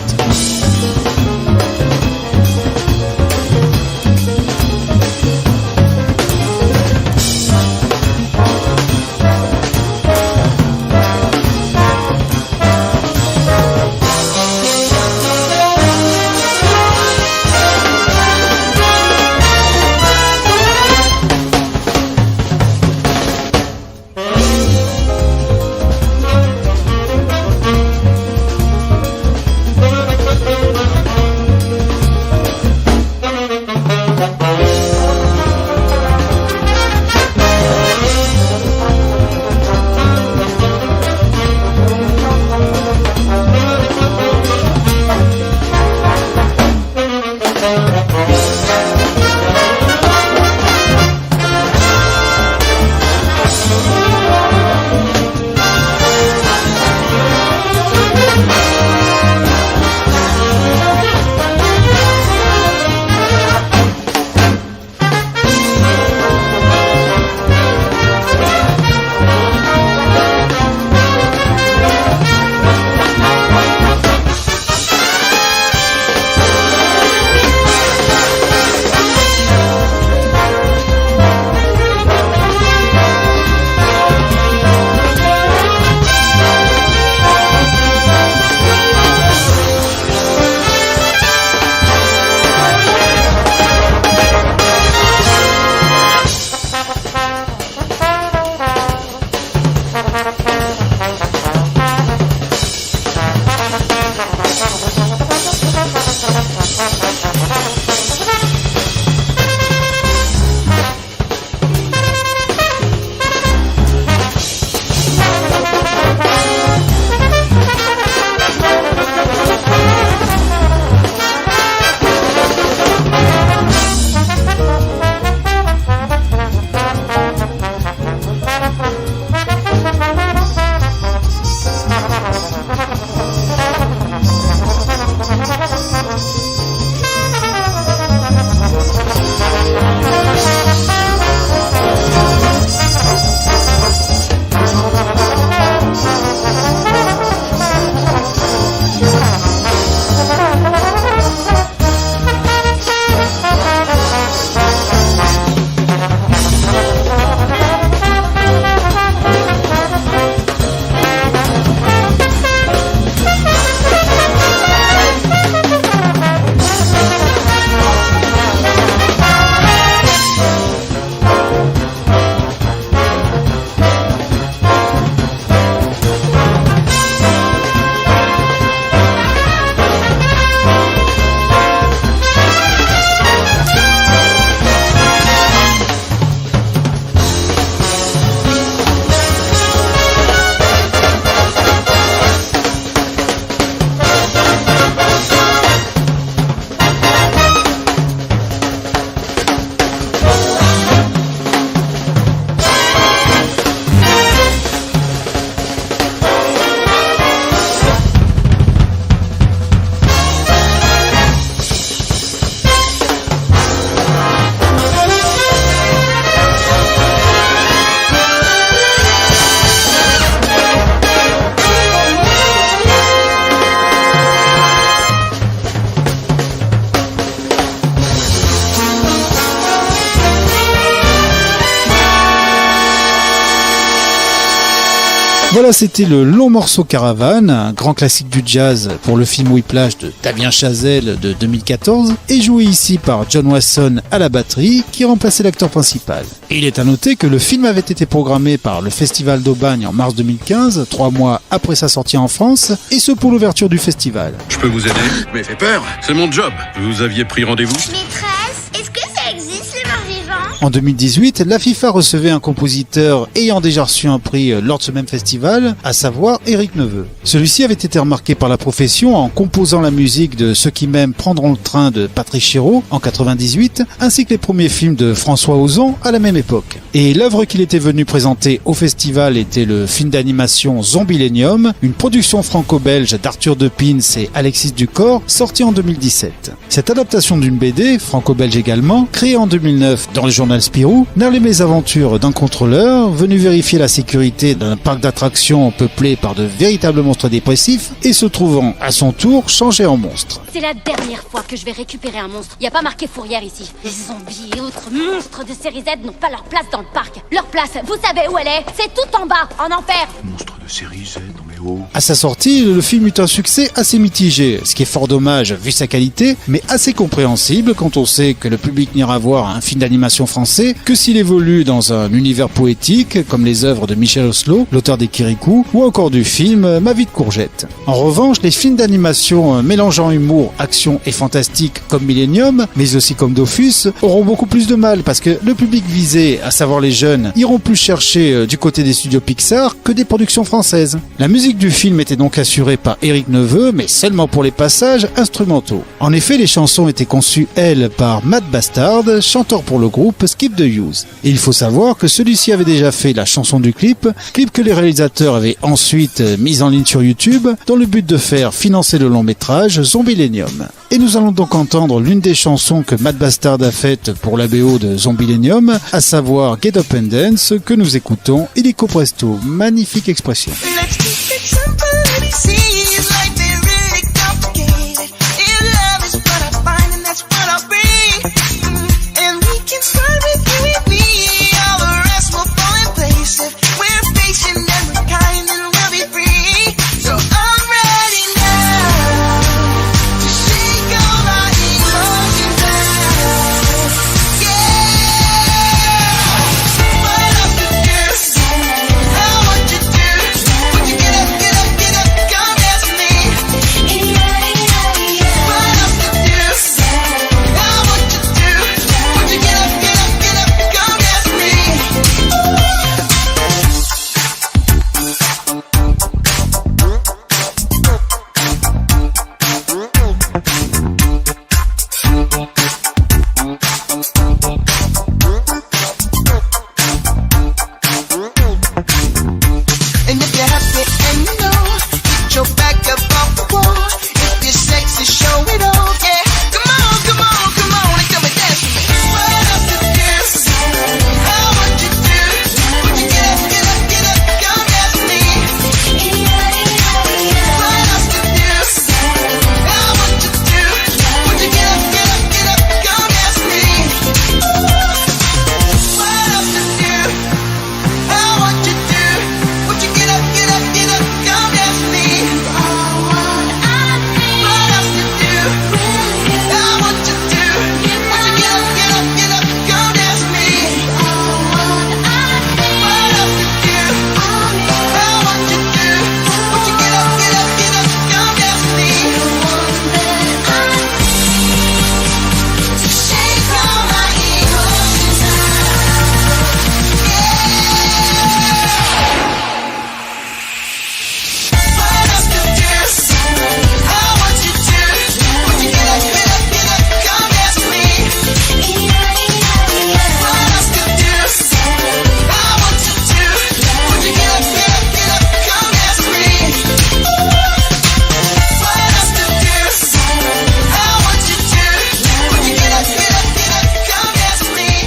Voilà, c'était le long morceau Caravane, un grand classique du jazz pour le film Whiplash de Damien Chazelle de 2014, et joué ici par John Wasson à la batterie, qui remplaçait l'acteur principal. Et il est à noter que le film avait été programmé par le Festival d'Aubagne en mars 2015, 3 mois après sa sortie en France, et ce pour l'ouverture du festival. Je peux vous aider? Mais fait peur, c'est mon job. Vous aviez pris rendez-vous? Maîtresse, est-ce que ça existe les morts vivants? En 2018, la FIFA recevait un compositeur ayant déjà reçu un prix lors de ce même festival, à savoir Éric Neveu. Celui-ci avait été remarqué par la profession en composant la musique de Ceux qui m'aiment prendront le train de Patrick Chéreau en 98, ainsi que les premiers films de François Ozon à la même époque. Et l'œuvre qu'il était venu présenter au festival était le film d'animation Zombielenium, une production franco-belge d'Arthur De Pins et Alexis Ducor, sorti en 2017. Cette adaptation d'une BD, franco-belge également, créée en 2009 dans le journal Spirou, narre les mésaventures d'un contrôleur venu vérifier la sécurité d'un parc d'attractions peuplé par de véritables monstres dépressifs et se trouvant à son tour changé en monstre. C'est la dernière fois que je vais récupérer un monstre. Y a pas marqué fourrière ici. Les zombies et autres monstres de série Z n'ont pas leur place dans le parc. Leur place, vous savez où elle est? C'est tout en bas, en enfer. Monstre de série Z, non mais oh. À sa sortie, le film eut un succès assez mitigé, ce qui est fort dommage vu sa qualité, mais assez compréhensible quand on sait que le public n'ira voir un film d'animation français que s'il évolue dans un univers poétique, comme les œuvres de Michel Oslo, l'auteur des Kirikou, ou encore du film Ma vie de courgette. En revanche, les films d'animation mélangeant humour, action et fantastique comme Millennium, mais aussi comme Dofus, auront beaucoup plus de mal parce que le public visé, à savoir les jeunes, iront plus chercher du côté des studios Pixar que des productions françaises. La musique du film était donc assurée par Éric Neveu, mais seulement pour les passages instrumentaux. En effet, les chansons étaient conçues, elles, par Matt Bastard, chanteur pour le groupe Skip the Use. Et il faut savoir que celui-ci avait déjà fait la chanson du clip que les réalisateurs avaient ensuite mis en ligne sur YouTube dans le but de faire financer le long métrage Zombielenium. Et nous allons donc entendre l'une des chansons que Matt Bastard a faites pour la BO de Zombielenium, à savoir Get Up and Dance, que nous écoutons illico presto. Magnifique expression.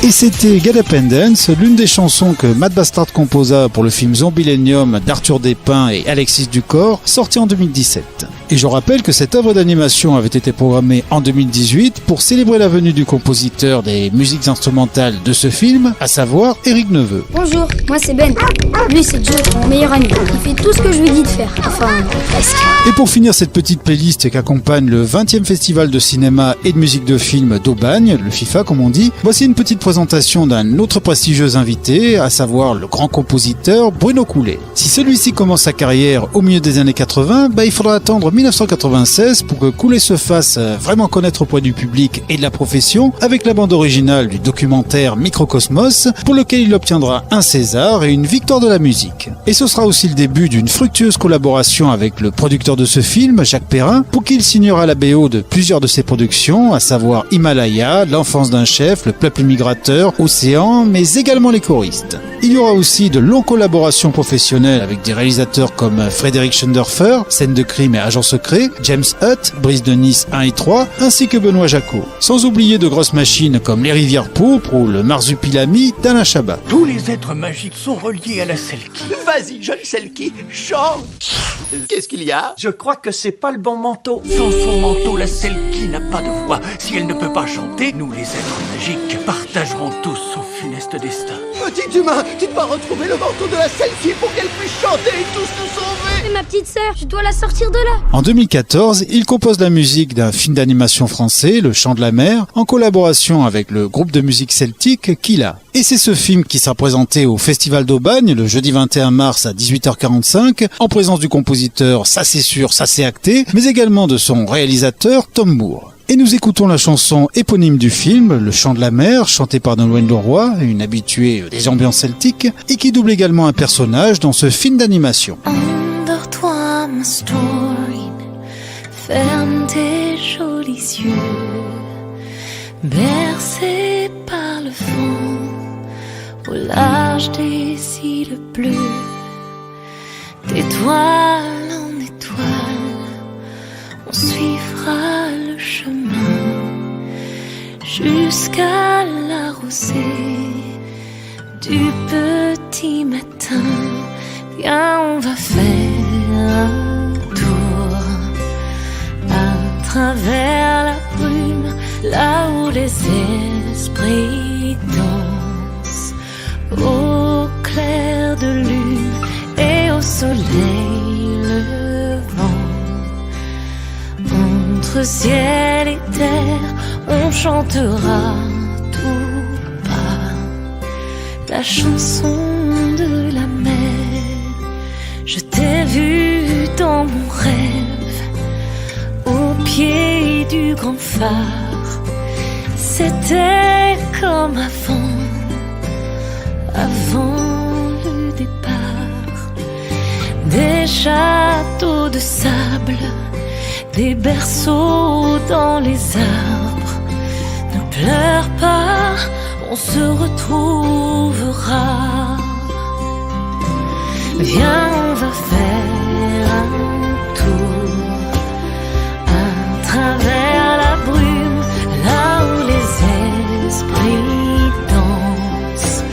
Et c'était Get Up and Dance, l'une des chansons que Matt Bastard composa pour le film Zombielenium d'Arthur Despins et Alexis Ducor, sorti en 2017. Et je rappelle que cette œuvre d'animation avait été programmée en 2018 pour célébrer la venue du compositeur des musiques instrumentales de ce film, à savoir Éric Neveu. Bonjour, moi c'est Ben. Lui c'est Joe, mon meilleur ami. Il fait tout ce que je lui dis de faire. Enfin, presque. Et pour finir cette petite playlist qui accompagne le 20e festival de cinéma et de musique de film d'Aubagne, le FIFA comme on dit, voici une petite présentation d'un autre prestigieux invité, à savoir le grand compositeur Bruno Coulet. Si celui-ci commence sa carrière au milieu des années 80, il faudra attendre 1996 pour que Coulet se fasse vraiment connaître auprès du public et de la profession avec la bande originale du documentaire Microcosmos, pour lequel il obtiendra un César et une victoire de la musique. Et ce sera aussi le début d'une fructueuse collaboration avec le producteur de ce film, Jacques Perrin, pour qui il signera la BO de plusieurs de ses productions, à savoir Himalaya, L'enfance d'un chef, Le peuple migrateur, Océan, mais également les choristes. Il y aura aussi de longues collaborations professionnelles avec des réalisateurs comme Frédéric Schoendorfer, Scène de crime et Agent secret, James Hutt, Brise de Nice 1 et 3, ainsi que Benoît Jacot. Sans oublier de grosses machines comme Les Rivières pourpres ou Le Marsupilami d'Alain Chabat. Tous les êtres magiques sont reliés à la Selkie. Vas-y, jeune Selkie, chante. Qu'est-ce qu'il y a? Je crois que c'est pas le bon manteau. Sans son manteau, la Selkie n'a pas de voix. Si elle ne peut pas chanter, nous les êtres magiques partagerons tous son funeste destin. Petit humain, tu dois retrouver le manteau de la Selkie pour qu'elle puisse chanter et tous nous sauver. Mais ma petite sœur, je dois la sortir de là. En 2014, il compose la musique d'un film d'animation français, Le Chant de la Mer, en collaboration avec le groupe de musique celtique Kila. Et c'est ce film qui sera présenté au Festival d'Aubagne le jeudi 21 mars à 18h45, en présence du compositeur Ça c'est sûr, ça c'est acté, mais également de son réalisateur Tom Moore. Et nous écoutons la chanson éponyme du film, Le Chant de la Mer, chantée par Nolwenn Leroy, une habituée des ambiances celtiques, et qui double également un personnage dans ce film d'animation. Endors-toi, ma story, ferme tes jolis yeux, bercé par le vent, au large des îles bleues, d'étoile en étoile, on suivra le chemin jusqu'à la rosée du petit matin. Viens, on va faire un tour à travers la brume, là où les esprits dansent, au clair de lune et au soleil levant. Entre ciel et terre, on chantera tout bas la chanson de la mer. Je t'ai vu dans mon rêve, au pied du grand phare. C'était comme avant le départ. Des châteaux de sable, des berceaux dans les arbres. Ne pleure pas, on se retrouvera. Viens, on va faire un tour à travers la brume, là où les esprits dansent,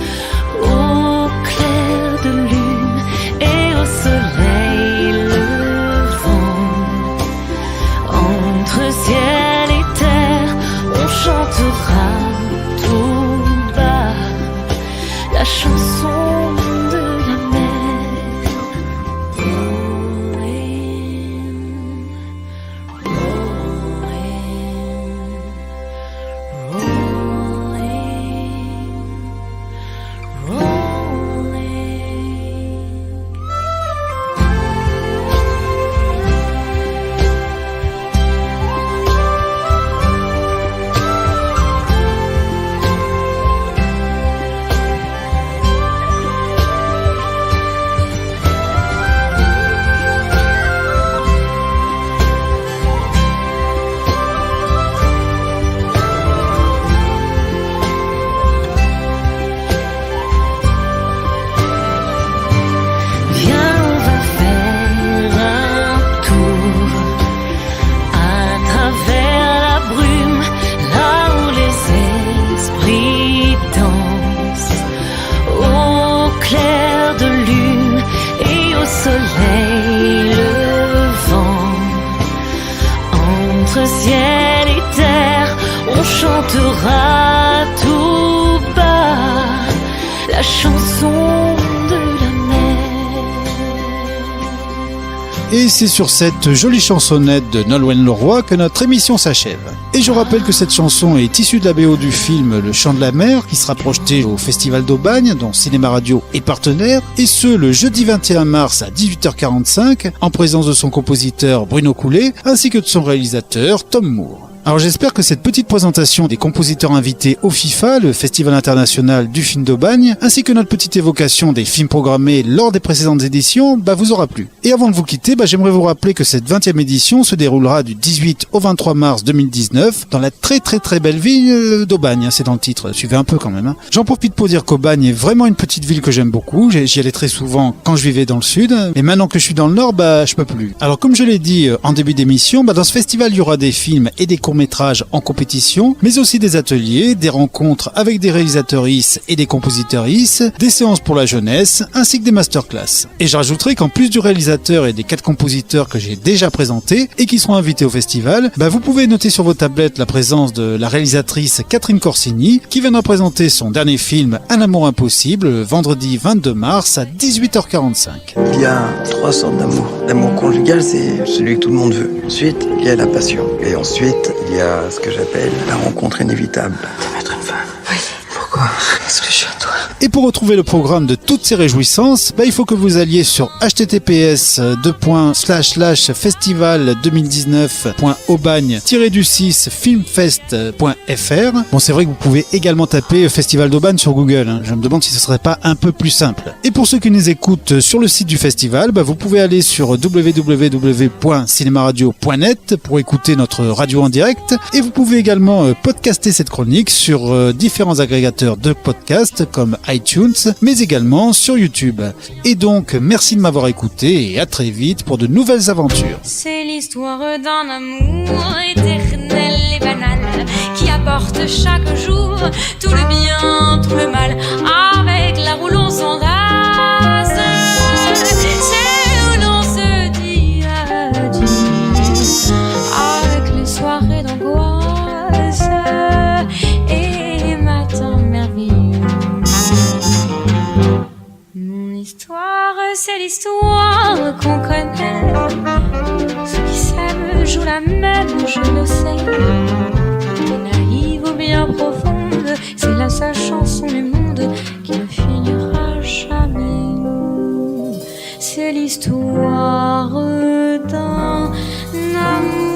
au clair de lune et au soleil levant. Entre ciel et terre, on chantera tout bas la chanson de la mer. Et c'est sur cette jolie chansonnette de Nolwenn Leroy que notre émission s'achève. Et je rappelle que cette chanson est issue de la BO du film Le Chant de la Mer, qui sera projeté au Festival d'Aubagne, dont Cinéma Radio est partenaire, et ce, le jeudi 21 mars à 18h45, en présence de son compositeur Bruno Coulet, ainsi que de son réalisateur Tom Moore. Alors j'espère que cette petite présentation des compositeurs invités au FIFA, le Festival international du film d'Aubagne, ainsi que notre petite évocation des films programmés lors des précédentes éditions, vous aura plu. Et avant de vous quitter, j'aimerais vous rappeler que cette 20e édition se déroulera du 18 au 23 mars 2019 dans la très belle ville d'Aubagne, c'est dans le titre, suivez un peu quand même. J'en profite pour dire qu'Aubagne est vraiment une petite ville que j'aime beaucoup, j'y allais très souvent quand je vivais dans le sud, mais maintenant que je suis dans le nord, je peux plus. Alors comme je l'ai dit en début d'émission, dans ce festival il y aura des films et des courts-métrages en compétition, mais aussi des ateliers, des rencontres avec des réalisatrices et des compositrices, des séances pour la jeunesse, ainsi que des masterclass. Et je rajouterai qu'en plus du réalisateur et des 4 compositeurs que j'ai déjà présentés et qui seront invités au festival, vous pouvez noter sur vos tablettes la présence de la réalisatrice Catherine Corsini, qui viendra présenter son dernier film Un amour impossible, le vendredi 22 mars à 18h45. Il y a 3 sortes d'amour. L'amour conjugal, c'est celui que tout le monde veut. Ensuite, il y a la passion. Et ensuite, il y a ce que j'appelle la rencontre inévitable. T'aimes être une femme? Oui. Pourquoi? Parce que je suis à toi. Et pour retrouver le programme de toutes ces réjouissances, il faut que vous alliez sur https://festival2019.aubagne-filmfest.fr. Bon, c'est vrai que vous pouvez également taper Festival d'Aubagne sur Google. Je me demande si ce serait pas un peu plus simple. Et pour ceux qui nous écoutent sur le site du festival, vous pouvez aller sur www.cinemaradio.net pour écouter notre radio en direct. Et vous pouvez également podcaster cette chronique sur différents agrégateurs de podcasts comme iTunes, mais également sur YouTube. Et donc, merci de m'avoir écouté et à très vite pour de nouvelles aventures. C'est l'histoire d'un amour éternel et banal qui apporte chaque jour tout le bien, tout le mal, avec la roue l'on s'enrase. C'est où l'on se dit adieu, avec les soirées d'angoisse et les matins merveilleux. Mon histoire, c'est l'histoire qu'on connaît. Ceux qui s'aiment jouent la même, je le sais. Les naïves ou bien profondes, c'est la seule chanson du monde qui ne finira jamais. C'est l'histoire d'un amour.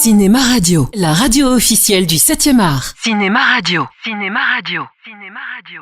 Cinéma Radio, la radio officielle du 7e art. Cinéma Radio. Cinéma Radio. Cinéma Radio.